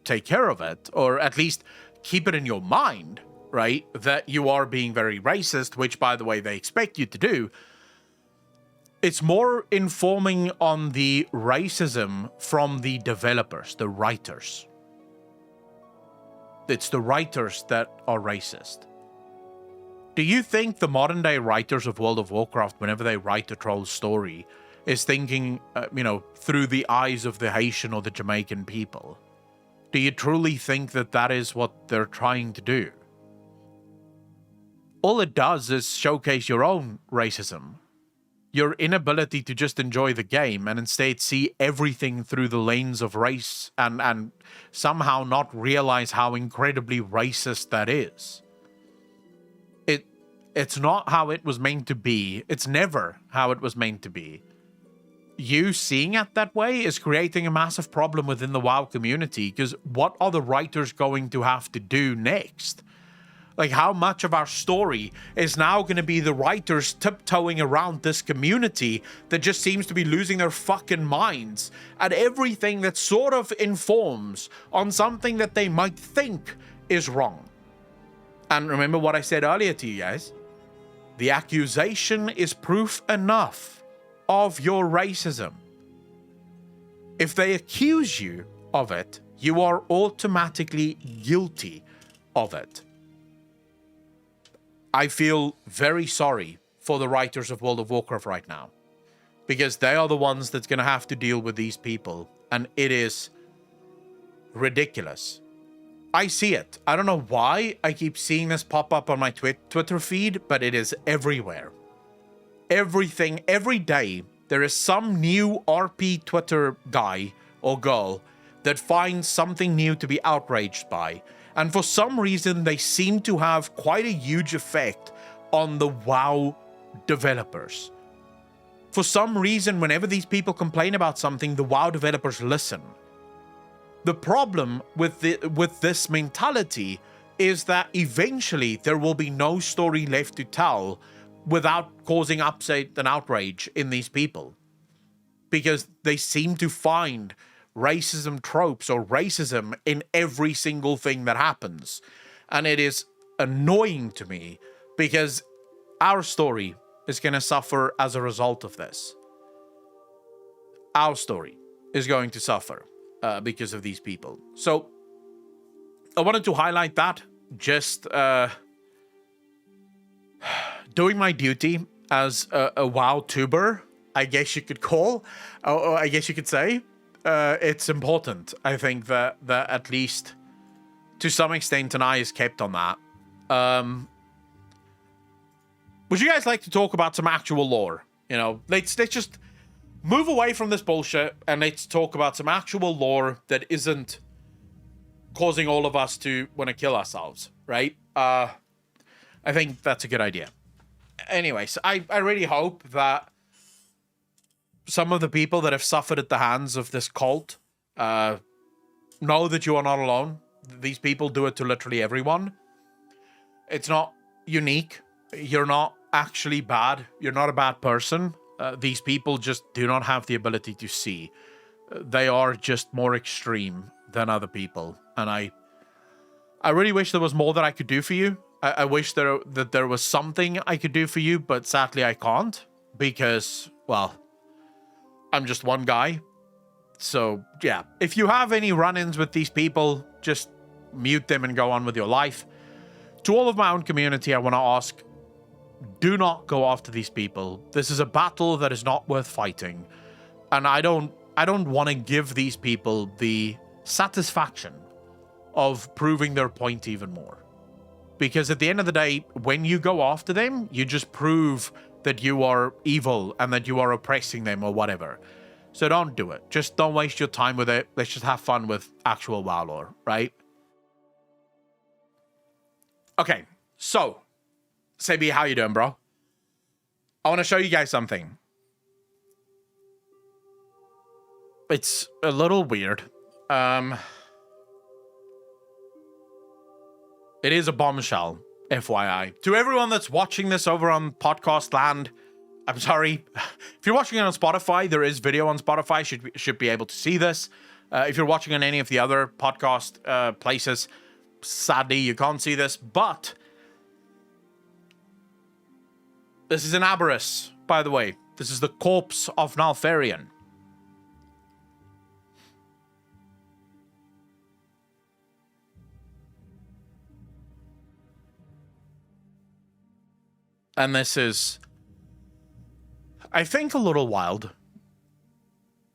Speaker 1: take care of it, or at least keep it in your mind, right, that you are being very racist, which, by the way, they expect you to do. It's more informing on the racism from the developers, the writers. It's the writers that are racist. Do you think the modern day writers of World of Warcraft, whenever they write a troll story, is thinking, through the eyes of the Haitian or the Jamaican people? Do you truly think that that is what they're trying to do? All it does is showcase your own racism. Your inability to just enjoy the game and instead see everything through the lens of race and somehow not realize how incredibly racist that is. It's not how it was meant to be. It's never how it was meant to be. You seeing it that way is creating a massive problem within the WoW community, because what are the writers going to have to do next? Like, how much of our story is now going to be the writers tiptoeing around this community that just seems to be losing their fucking minds at everything that sort of informs on something that they might think is wrong? And remember what I said earlier to you guys. The accusation is proof enough of your racism. If they accuse you of it, you are automatically guilty of it. I feel very sorry for the writers of World of Warcraft right now, because they are the ones that's going to have to deal with these people, and it is ridiculous. I see it. I don't know why I keep seeing this pop up on my Twitter feed, but it is everywhere. Everything, every day, there is some new RP Twitter guy or girl that finds something new to be outraged by. And for some reason, they seem to have quite a huge effect on the WoW developers. For some reason, whenever these people complain about something, the WoW developers listen. The problem with this mentality is that eventually there will be no story left to tell without causing upset and outrage in these people. Because they seem to find racism tropes or racism in every single thing that happens. And it is annoying to me because our story is going to suffer as a result of this. Our story is going to suffer because of these people. So I wanted to highlight that, just doing my duty as a WoW tuber, I guess you could call, or I guess you could say. It's important, I think, that at least to some extent an eye is kept on that. Would you guys like to talk about some actual lore? You know, let's just move away from this bullshit and let's talk about some actual lore that isn't causing all of us to want to kill ourselves, right? I think that's a good idea. Anyways, I really hope that some of the people that have suffered at the hands of this cult know that you are not alone. These people do it to literally everyone. It's not unique. You're not actually bad. You're not a bad person. These people just do not have the ability to see. They are just more extreme than other people. And I really wish there was more that I could do for you. I wish that there was something I could do for you, but sadly I can't because, well, I'm just one guy. So, yeah. If you have any run-ins with these people, just mute them and go on with your life. To all of my own community, I want to ask, do not go after these people. This is a battle that is not worth fighting. And I don't want to give these people the satisfaction of proving their point even more. Because at the end of the day, when you go after them, you just prove that you are evil and that you are oppressing them or whatever. So don't do it. Just don't waste your time with it. Let's just have fun with actual WoW lore, right? Okay, so, Sebi, how you doing, bro? I want to show you guys something. It's a little weird. It is a bombshell, FYI. To everyone that's watching this over on podcast land, I'm sorry. If you're watching it on Spotify, there is video on Spotify. Should be able to see this. If you're watching on any of the other podcast places, sadly, you can't see this. But this is an Aberrus, by the way. This is the corpse of Nalfarian. And this is, I think, a little wild.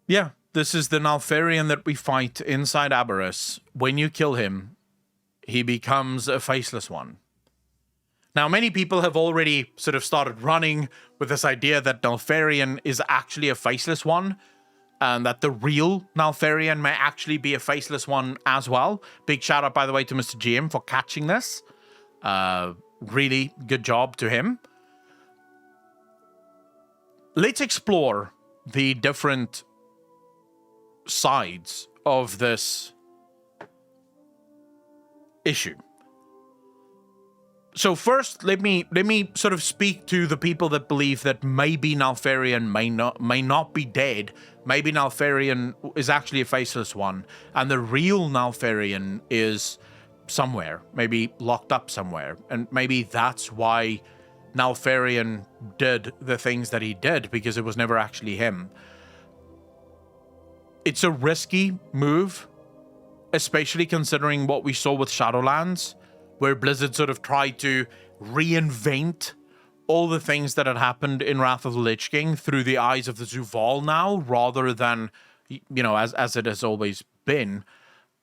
Speaker 1: Yeah, this is the Nalfarian that we fight inside Aberrus. When you kill him, he becomes a faceless one. Now, many people have already sort of started running with this idea that Nalfarian is actually a faceless one, and that the real Nalfarian may actually be a faceless one as well. Big shout out, by the way, to Mr. GM for catching this. really good job to him. Let's explore the different sides of this issue. So first, let me sort of speak to the people that believe that maybe Nalfarian may not be dead. Maybe Nalfarian is actually a faceless one, and the real Nalfarian is somewhere, maybe locked up somewhere, and maybe that's why Nalfarian did the things that he did, because it was never actually him. It's a risky move, especially considering what we saw with Shadowlands, where Blizzard sort of tried to reinvent all the things that had happened in Wrath of the Lich King through the eyes of the Zuval now, rather than, as it has always been.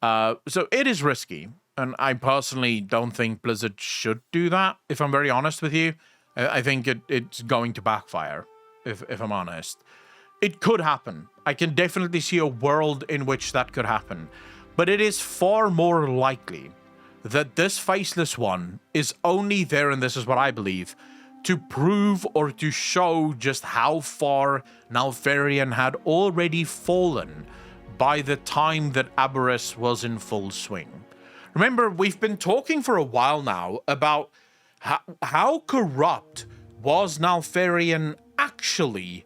Speaker 1: So it is risky, and I personally don't think Blizzard should do that, if I'm very honest with you. I think it's going to backfire, if I'm honest. It could happen. I can definitely see a world in which that could happen. But it is far more likely that this faceless one is only there, and this is what I believe, to prove or to show just how far Nalfarian had already fallen by the time that Aberrus was in full swing. Remember, we've been talking for a while now about how corrupt was Nalfarian actually,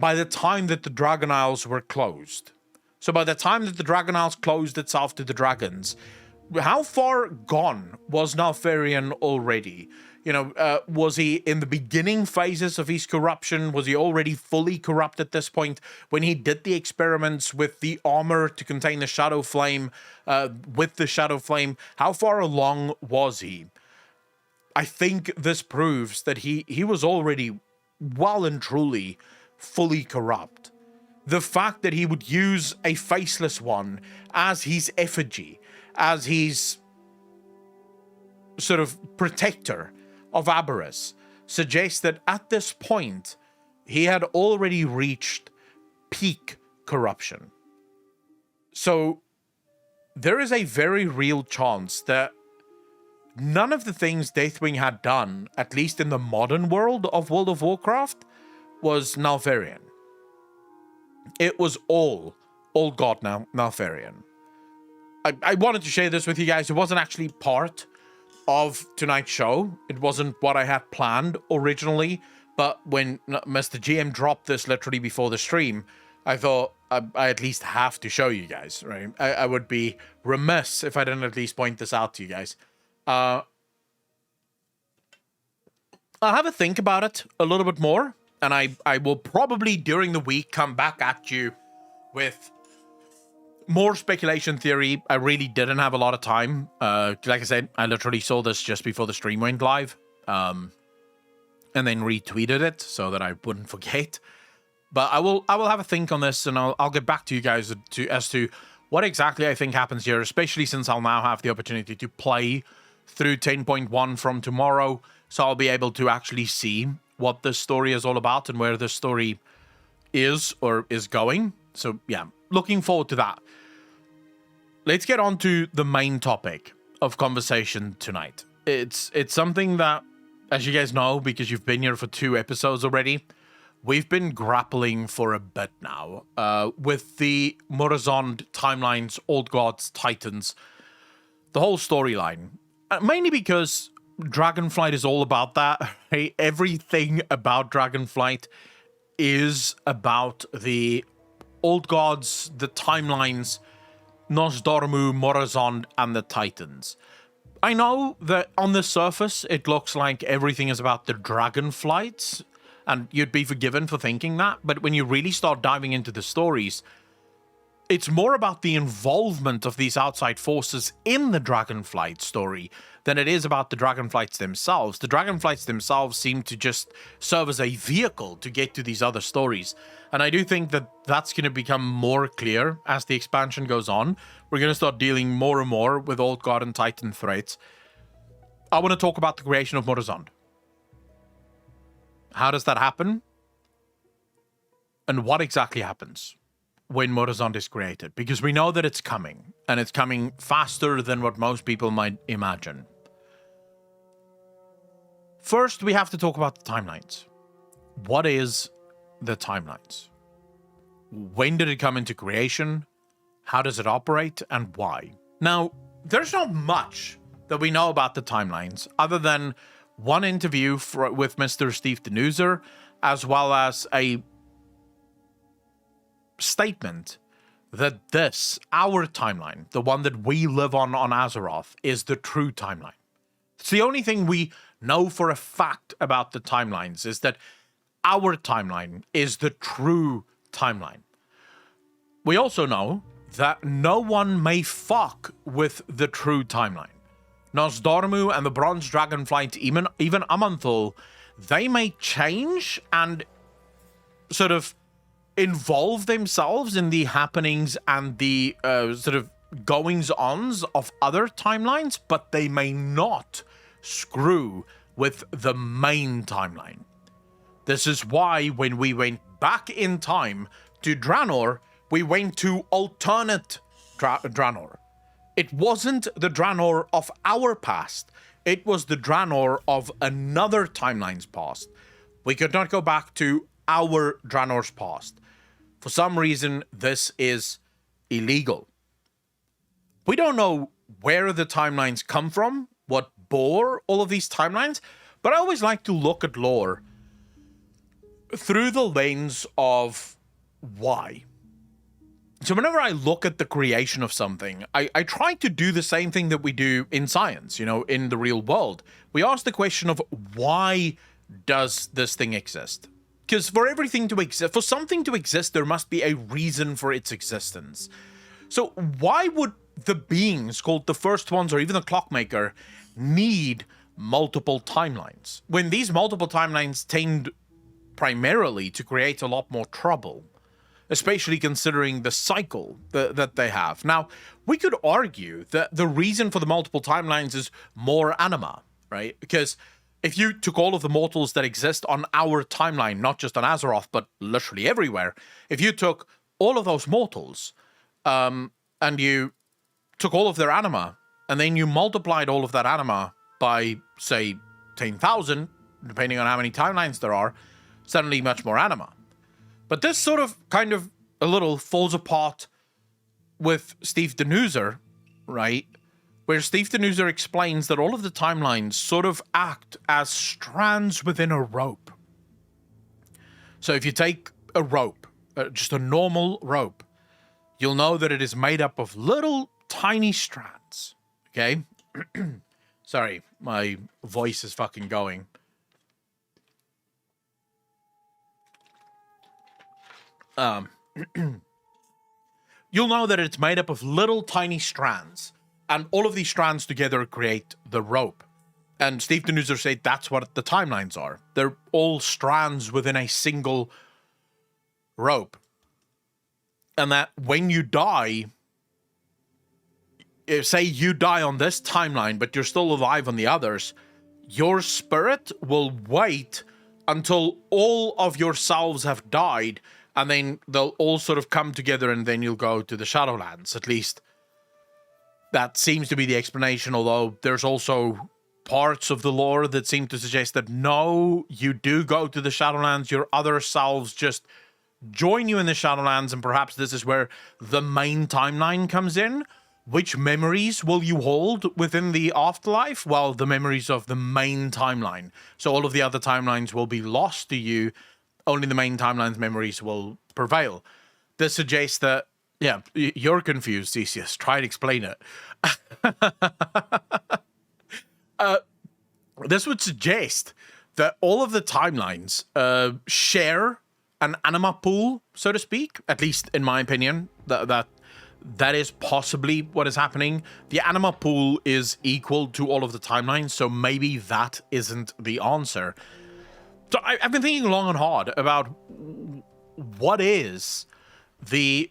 Speaker 1: by the time that the Dragon Isles were closed. So by the time that the Dragon Isles closed itself to the dragons, how far gone was Nalfarian already? Was he in the beginning phases of his corruption? Was he already fully corrupt at this point when he did the experiments with the armor to contain the Shadow Flame, with the Shadow Flame? How far along was he? I think this proves that he was already well and truly fully corrupt. The fact that he would use a faceless one as his effigy, as his sort of protector of Aberrus, suggests that at this point, he had already reached peak corruption. So there is a very real chance that none of the things Deathwing had done, at least in the modern world of World of Warcraft, was Nalfarian. It was all God Nalfarian. I wanted to share this with you guys. It wasn't actually part of tonight's show. It wasn't what I had planned originally, but when Mr. GM dropped this literally before the stream, I thought I at least have to show you guys, right? I would be remiss if I didn't at least point this out to you guys. I'll have a think about it a little bit more, and I will probably during the week come back at you with more speculation theory. I really didn't have a lot of time. Like I said, I literally saw this just before the stream went live, and then retweeted it so that I wouldn't forget. But I will have a think on this, and I'll get back to you guys as to what exactly I think happens here, especially since I'll now have the opportunity to play through 10.1 from tomorrow, so I'll be able to actually see what this story is all about and where this story is or is going. So yeah, looking forward to that. Let's get on to the main topic of conversation tonight. It's something that, as you guys know, because you've been here for 2 episodes already, we've been grappling for a bit now with the Morozond timelines, Old Gods, Titans, the whole storyline. Mainly because Dragonflight is all about that. Right? Everything about Dragonflight is about the Old Gods, the timelines, Nosdormu, Morozond, and the Titans. I know that on the surface, it looks like everything is about the Dragonflights, and you'd be forgiven for thinking that, but when you really start diving into the stories, it's more about the involvement of these outside forces in the Dragonflight story than it is about the Dragonflights themselves. The Dragonflights themselves seem to just serve as a vehicle to get to these other stories. And I do think that that's going to become more clear as the expansion goes on. We're going to start dealing more and more with Old God and Titan threats. I want to talk about the creation of Morozond. How does that happen? And what exactly happens when Morozond is created? Because we know that it's coming, and it's coming faster than what most people might imagine. first we have to talk about the timelines. What is the timelines? When did it come into creation? How does it operate, and why? Now, there's not much that we know about the timelines other than one interview with Mr. Steve Denuser, as well as a statement that this, our timeline, the one that we live on Azeroth, is the true timeline. It's the only thing we know for a fact about the timelines, is that our timeline is the true timeline. We also know that no one may fuck with the true timeline. Nosdormu and the Bronze Dragonflight, even Amanthul, they may change and sort of involve themselves in the happenings and the sort of goings-ons of other timelines, but they may not screw with the main timeline. This is why when we went back in time to Draenor, we went to alternate Draenor. It wasn't the Draenor of our past. It was the Draenor of another timeline's past. We could not go back to our Draenor's past. For some reason, this is illegal. We don't know where the timelines come from, what bore all of these timelines, but I always like to look at lore through the lens of why. So whenever I look at the creation of something, I try to do the same thing that we do in science, in the real world. We ask the question of why does this thing exist? Because for everything to exist, for something to exist, there must be a reason for its existence. So why would the beings called the First Ones or even the Clockmaker need multiple timelines, when these multiple timelines tend primarily to create a lot more trouble, especially considering the cycle that they have? Now, we could argue that the reason for the multiple timelines is more anima, right? Because if you took all of the mortals that exist on our timeline, not just on Azeroth, but literally everywhere, if you took all of those mortals and you took all of their anima, and then you multiplied all of that anima by, say, 10,000, depending on how many timelines there are, suddenly much more anima. But this sort of kind of a little falls apart with Steve Denuser, right? Where Steve Denuser explains that all of the timelines sort of act as strands within a rope. So if you take a rope, just a normal rope, you'll know that it is made up of little tiny strands, okay? Sorry, my voice is fucking going. You'll know that it's made up of little tiny strands, and all of these strands together create the rope. And Steve Denuser said that's what the timelines are. They're all strands within a single rope. And that when you die, say you die on this timeline, but you're still alive on the others, your spirit will wait until all of yourselves have died, and then they'll all sort of come together, and then you'll go to the Shadowlands. At least that seems to be the explanation, although there's also parts of the lore that seem to suggest that no, you do go to the Shadowlands, your other selves just join you in the Shadowlands, and perhaps this is where the main timeline comes in. Which memories will you hold within the afterlife? Well, the memories of the main timeline. So all of the other timelines will be lost to you. Only the main timeline's memories will prevail. This suggests that, yeah, you're confused, Theseus. Try to explain it. This would suggest that all of the timelines share an anima pool, so to speak. At least, in my opinion, that is possibly what is happening. The anima pool is equal to all of the timelines, so maybe that isn't the answer. So I've been thinking long and hard about what is the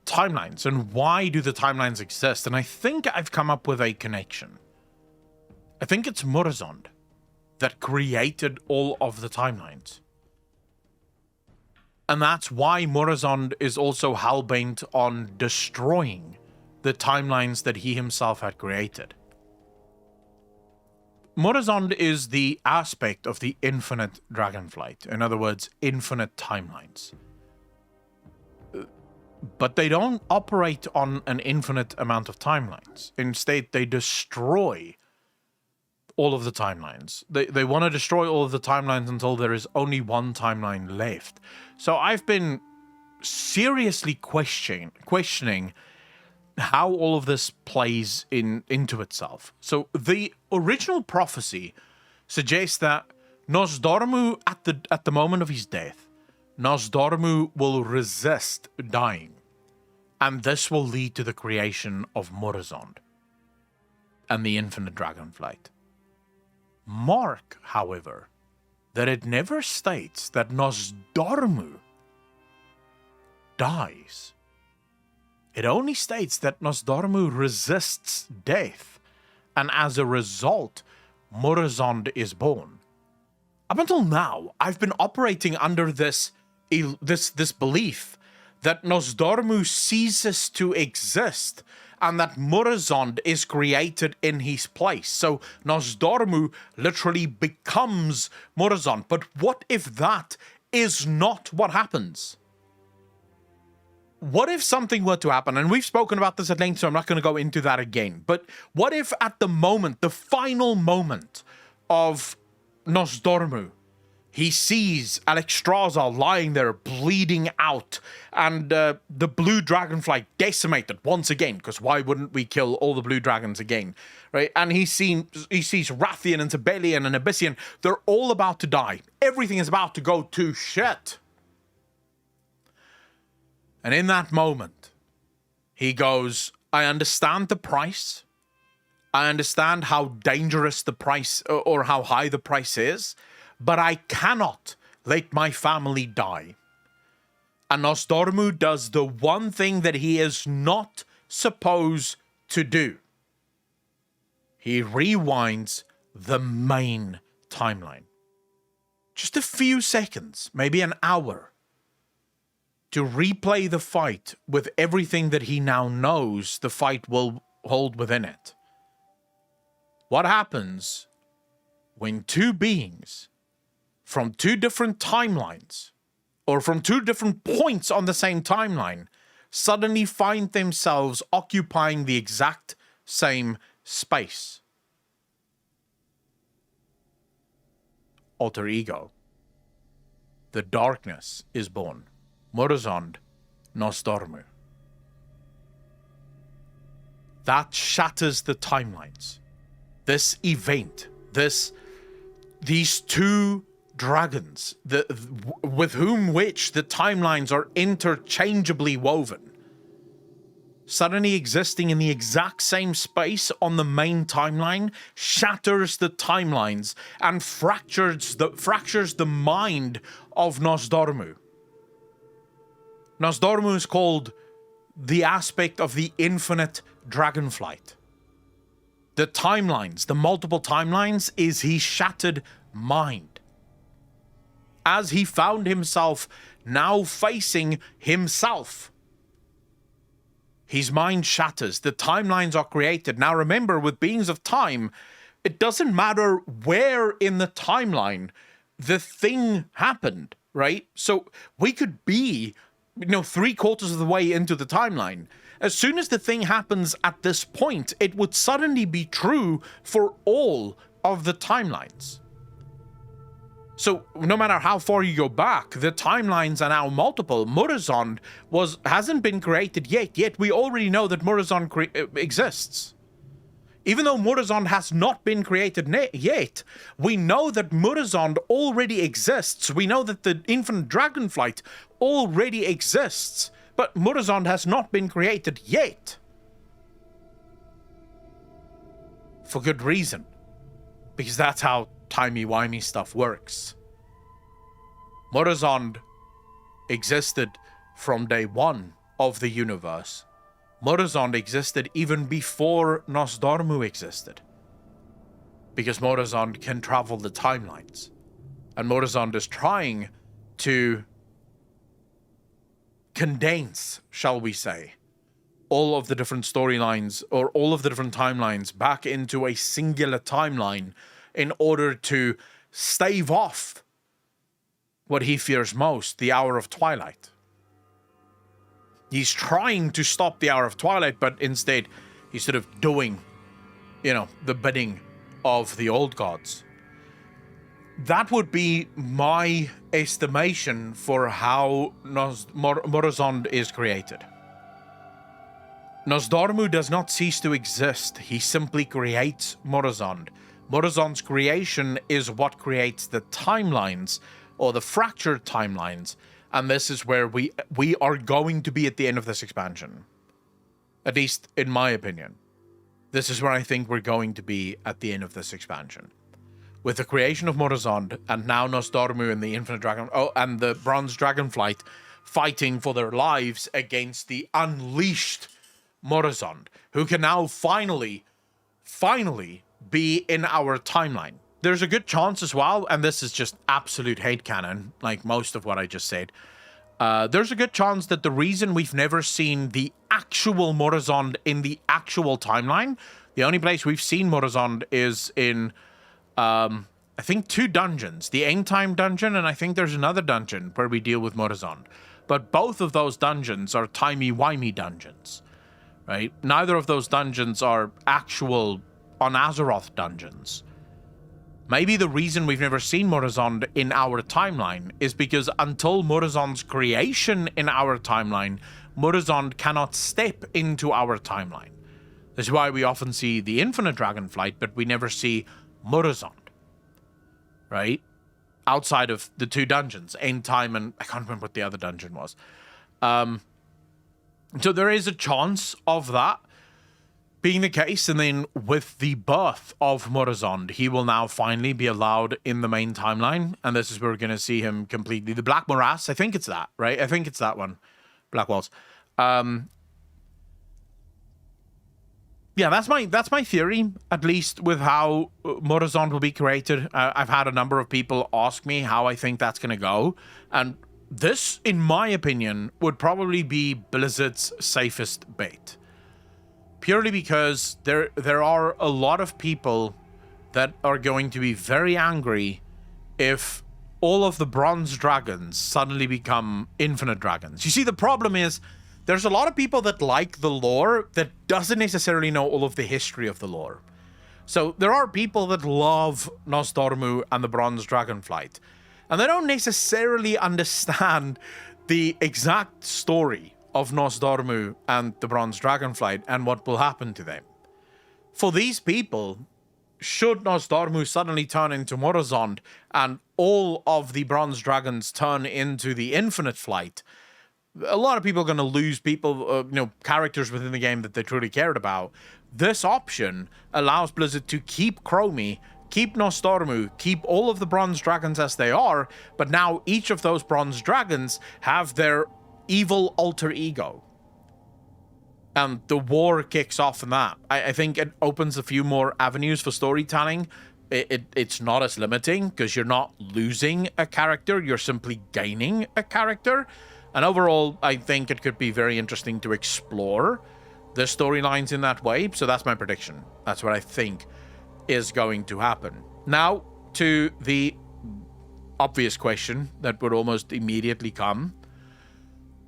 Speaker 1: timelines and why do the timelines exist, and I think I've come up with a connection. I think it's Murozond that created all of the timelines. And that's why Murozond is also hellbent on destroying the timelines that he himself had created. Morozond is the aspect of the infinite Dragonflight. In other words, infinite timelines. But they don't operate on an infinite amount of timelines. Instead, they destroy all of the timelines. They want to destroy all of the timelines until there is only one timeline left. So I've been seriously questioning how all of this plays into itself. So the original prophecy suggests that Nosdormu, at the moment of his death, Nosdormu will resist dying, and this will lead to the creation of Morozond and the infinite Dragonflight. Mark, however, that it never states that Nosdormu dies. It only states that Nosdormu resists death, and as a result, Morozond is born. Up until now, I've been operating under this belief that Nosdormu ceases to exist and that Morozond is created in his place. So Nosdormu literally becomes Morozond. But what if that is not what happens? What if something were to happen, and we've spoken about this at length, so I'm not going to go into that again, but what if at the moment, the final moment of Nosdormu, he sees Alexstrasza lying there bleeding out, and the blue dragonflight decimated once again, because why wouldn't we kill all the blue dragons again, right? And he sees Rathian and Tibelian and Abyssian. They're all about to die. Everything is about to go to shit. And in that moment, he goes, I understand the price. I understand how dangerous the price or how high the price is, but I cannot let my family die. And Nosdormu does the one thing that he is not supposed to do. He rewinds the main timeline. Just a few seconds, maybe an hour, to replay the fight with everything that he now knows the fight will hold within it. What happens when two beings from two different timelines, or from two different points on the same timeline, suddenly find themselves occupying the exact same space? Alter ego. The darkness is born. Morozond, Nosdormu. That shatters the timelines. This event, these two dragons, with which the timelines are interchangeably woven, suddenly existing in the exact same space on the main timeline, shatters the timelines and fractures the mind of Nosdormu. Nosdormu is called the aspect of the infinite Dragonflight. The timelines, the multiple timelines, is his shattered mind. As he found himself now facing himself, his mind shatters. The timelines are created. Now remember, with beings of time, it doesn't matter where in the timeline the thing happened, right? So we could be 3/4 of the way into the timeline. As soon as the thing happens at this point, it would suddenly be true for all of the timelines. So no matter how far you go back, the timelines are now multiple. Morozond hasn't been created yet we already know that Morozond exists. Even though Morozond has not been created yet, we know that Morozond already exists. We know that the infinite Dragonflight already exists, but Morozond has not been created yet. For good reason. Because that's how timey-wimey stuff works. Morozond existed from day one of the universe. Morozond existed even before Nosdormu existed. Because Morozond can travel the timelines. And Morozond is trying to condense, shall we say, all of the different storylines or all of the different timelines back into a singular timeline in order to stave off what he fears most, the Hour of Twilight. He's trying to stop the Hour of Twilight, but instead he's sort of doing, the bidding of the old gods. That would be my estimation for how Morozond is created. Nosdormu does not cease to exist. He simply creates Morozond. Morozond's creation is what creates the timelines, or the fractured timelines, and this is where we are going to be at the end of this expansion. At least, in my opinion. This is where I think we're going to be at the end of this expansion. With the creation of Morozond, and now Nosdormu and the Infinite Dragon... and the Bronze Dragonflight fighting for their lives against the unleashed Morozond, who can now finally be in our timeline. There's a good chance as well, and this is just absolute hate canon, like most of what I just said. There's a good chance that the reason we've never seen the actual Morozond in the actual timeline, the only place we've seen Morozond is in, I think 2 dungeons. The End Time dungeon, and I think there's another dungeon where we deal with Morozond. But both of those dungeons are timey-wimey dungeons, right? Neither of those dungeons are actual on Azeroth dungeons. Maybe the reason we've never seen Morozond in our timeline is because until Morozond's creation in our timeline, Morozond cannot step into our timeline. This is why we often see the Infinite Dragonflight, but we never see Morozond, right? Outside of the 2 dungeons, End Time, and I can't remember what the other dungeon was. So there is a chance of that being the case, and then with the birth of Morozond, he will now finally be allowed in the main timeline, and this is where we're going to see him completely. The Black Morass, I think it's that, right? I think it's that one. Black Walls. Yeah, that's my theory, at least with how Morozond will be created. I've had a number of people ask me how I think that's going to go, and this, in my opinion, would probably be Blizzard's safest bet. Purely because there are a lot of people that are going to be very angry if all of the bronze dragons suddenly become infinite dragons. You see, the problem is there's a lot of people that like the lore that doesn't necessarily know all of the history of the lore. So there are people that love Nosdormu and the Bronze Dragonflight, and they don't necessarily understand the exact story of Nosdormu and the Bronze Dragonflight and what will happen to them. For these people, should Nosdormu suddenly turn into Morozond and all of the Bronze Dragons turn into the Infinite Flight, a lot of people are going to lose characters within the game that they truly cared about. This option allows Blizzard to keep Chromie, keep Nosdormu, keep all of the Bronze Dragons as they are, but now each of those Bronze Dragons have their evil alter ego. And the war kicks off in that. I think it opens a few more avenues for storytelling. It's not as limiting because you're not losing a character, you're simply gaining a character. And overall, I think it could be very interesting to explore the storylines in that way. So that's my prediction. That's what I think is going to happen. Now, to the obvious question that would almost immediately come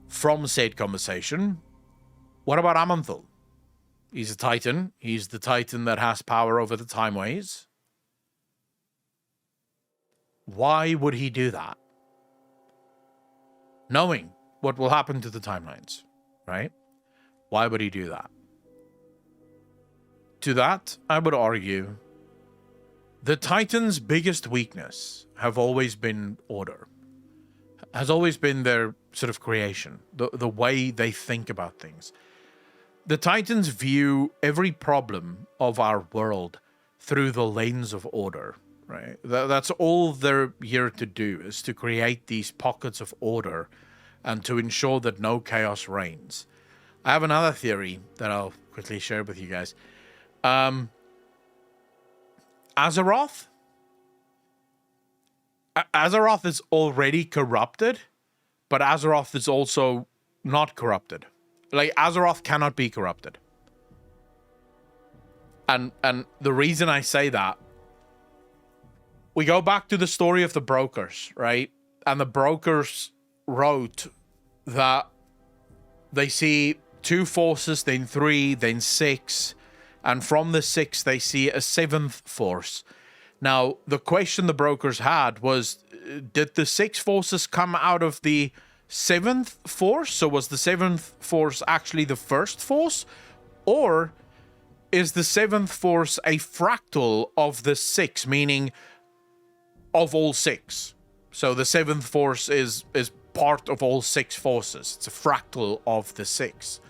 Speaker 1: from said conversation. What about Aman'Thul? He's a Titan. He's the Titan that has power over the Timeways. Why would he do that? Knowing what will happen to the timelines, right? Why would he do that? To that, I would argue the Titans' biggest weakness have always been order. Has always been their sort of creation, the way they think about things. The Titans view every problem of our world through the lens of order, right? That's all they're here to do, is to create these pockets of order and to ensure that no chaos reigns. I have another theory that I'll quickly share with you guys. Azeroth is already corrupted, but Azeroth is also not corrupted. Like, Azeroth cannot be corrupted. And the reason I say that we go back to the story of the brokers, right? And the brokers wrote that they see 2 forces, then 3, then 6, and from the 6 they see a 7th force. Now, the question the brokers had was, did the 6 forces come out of the 7th force? So was the 7th force actually the first force? Or is the 7th force a fractal of the 6, meaning of all 6? So the 7th force is part of all 6 forces. It's a fractal of the 6.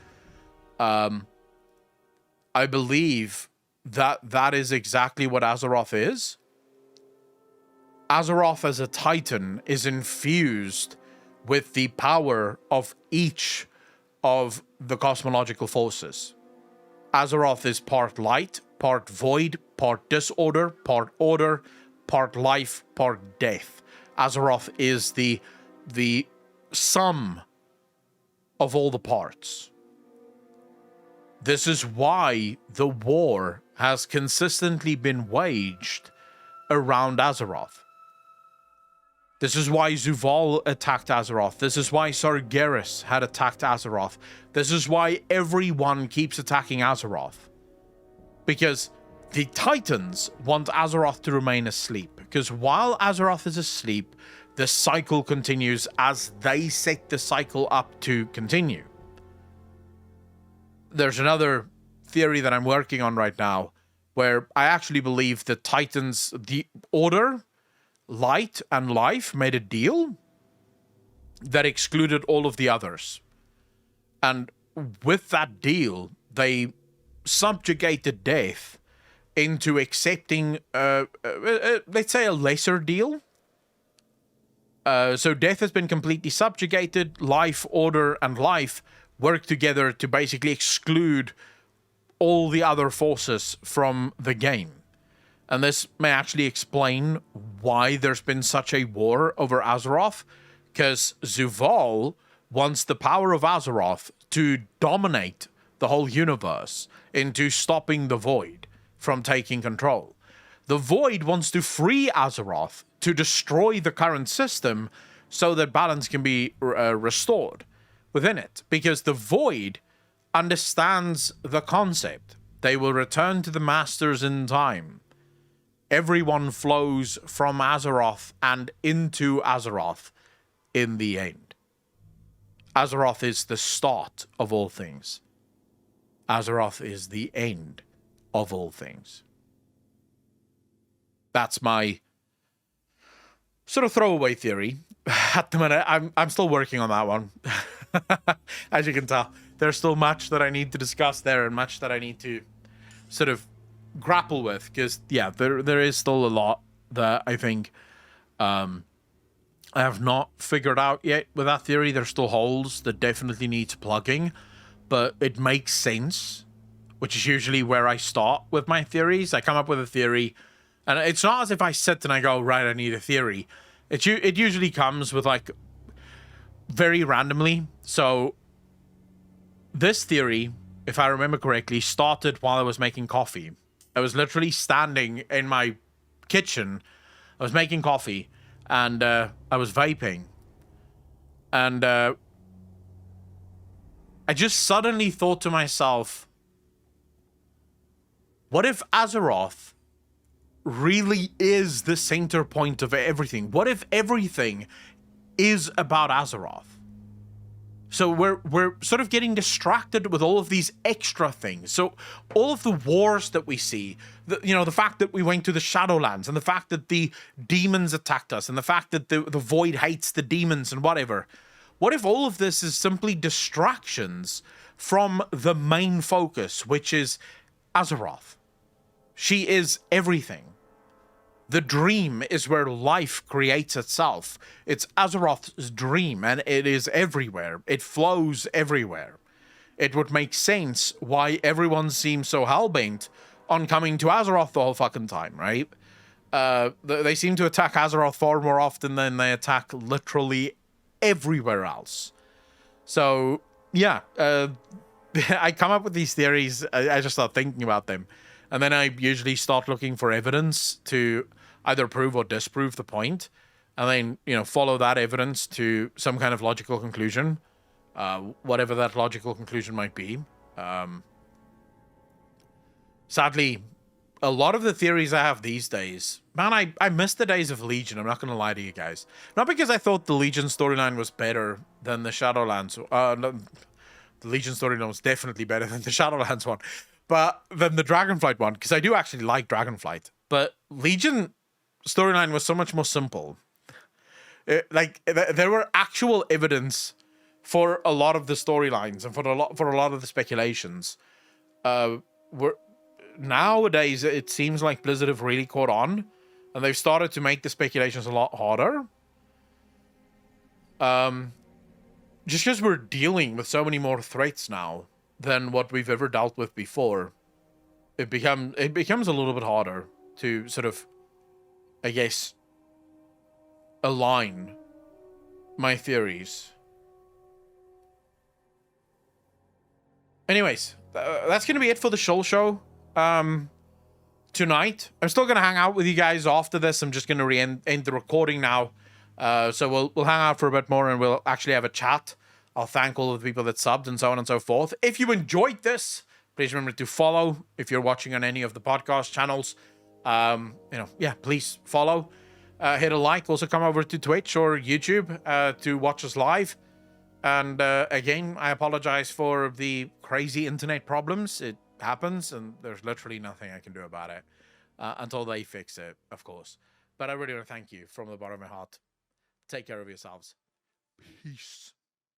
Speaker 1: I believe that is exactly what Azeroth is. Azeroth as a Titan is infused with the power of each of the cosmological forces. Azeroth is part light, part void, part disorder, part order, part life, part death. Azeroth is the sum of all the parts. This is why the war has consistently been waged around Azeroth. This is why Zuval attacked Azeroth. This is why Sargeras had attacked Azeroth. This is why everyone keeps attacking Azeroth. Because the Titans want Azeroth to remain asleep. Because while Azeroth is asleep, the cycle continues as they set the cycle up to continue. There's another theory that I'm working on right now where I actually believe the Titans, the Order, Light, and Life made a deal that excluded all of the others. And with that deal, they subjugated Death into accepting, let's say, a lesser deal. So Death has been completely subjugated. Life, Order, and Life work together to basically exclude all the other forces from the game. And this may actually explain why there's been such a war over Azeroth, because Zuval wants the power of Azeroth to dominate the whole universe into stopping the Void from taking control. The Void wants to free Azeroth to destroy the current system so that balance can be restored within it, because the Void understands the concept. They will return to the Masters in time. Everyone flows from Azeroth and into Azeroth in the end. Azeroth is the start of all things. Azeroth is the end of all things. That's my sort of throwaway theory. At the minute, I'm still working on that one. As you can tell, there's still much that I need to discuss there and much that I need to sort of grapple with, because yeah, there is still a lot that I think I have not figured out yet with that theory. There's still holes that definitely needs plugging, but it makes sense, which is usually where I start with my theories. I come up with a theory, and it's not as if I sit and I go, right, I need a theory. It usually comes with like very randomly. So this theory, if I remember correctly, started while I was making coffee. I was literally standing in my kitchen. I was making coffee, and I was vaping. And I just suddenly thought to myself, what if Azeroth really is the center point of everything? What if everything is about Azeroth? So we're sort of getting distracted with all of these extra things. So all of the wars that we see, the fact that we went to the Shadowlands, and the fact that the demons attacked us, and the fact that the Void hates the demons and whatever. What if all of this is simply distractions from the main focus, which is Azeroth? She is everything. The dream is where life creates itself. It's Azeroth's dream, and it is everywhere. It flows everywhere. It would make sense why everyone seems so hellbent on coming to Azeroth the whole fucking time, right? They seem to attack Azeroth far more often than they attack literally everywhere else. So, yeah, I come up with these theories. I just start thinking about them. And then I usually start looking for evidence to either prove or disprove the point, and then, you know, follow that evidence to some kind of logical conclusion, whatever that logical conclusion might be. Sadly, a lot of the theories I have these days, man, I miss the days of Legion. I'm not going to lie to you guys. Not because I thought the Legion storyline was better than the Shadowlands. No, the Legion storyline was definitely better than the Shadowlands one, but than the Dragonflight one, because I do actually like Dragonflight. But Legion storyline was so much more simple. There were actual evidence for a lot of the storylines and for a lot of the speculations. Nowadays, it seems like Blizzard have really caught on, and they've started to make the speculations a lot harder. Just because we're dealing with so many more threats now than what we've ever dealt with before, it becomes a little bit harder to sort of, I guess, align my theories. Anyways, that's going to be it for the Shill show. Tonight, I'm still going to hang out with you guys after this. I'm just going to end the recording now. So we'll hang out for a bit more and we'll actually have a chat. I'll thank all of the people that subbed and so on and so forth. If you enjoyed this, please remember to follow. If you're watching on any of the podcast channels, please follow. Hit a like. Also come over to Twitch or YouTube to watch us live. And again, I apologize for the crazy internet problems. It happens, and there's literally nothing I can do about it until they fix it, of course. But I really want to thank you from the bottom of my heart. Take care of yourselves. Peace.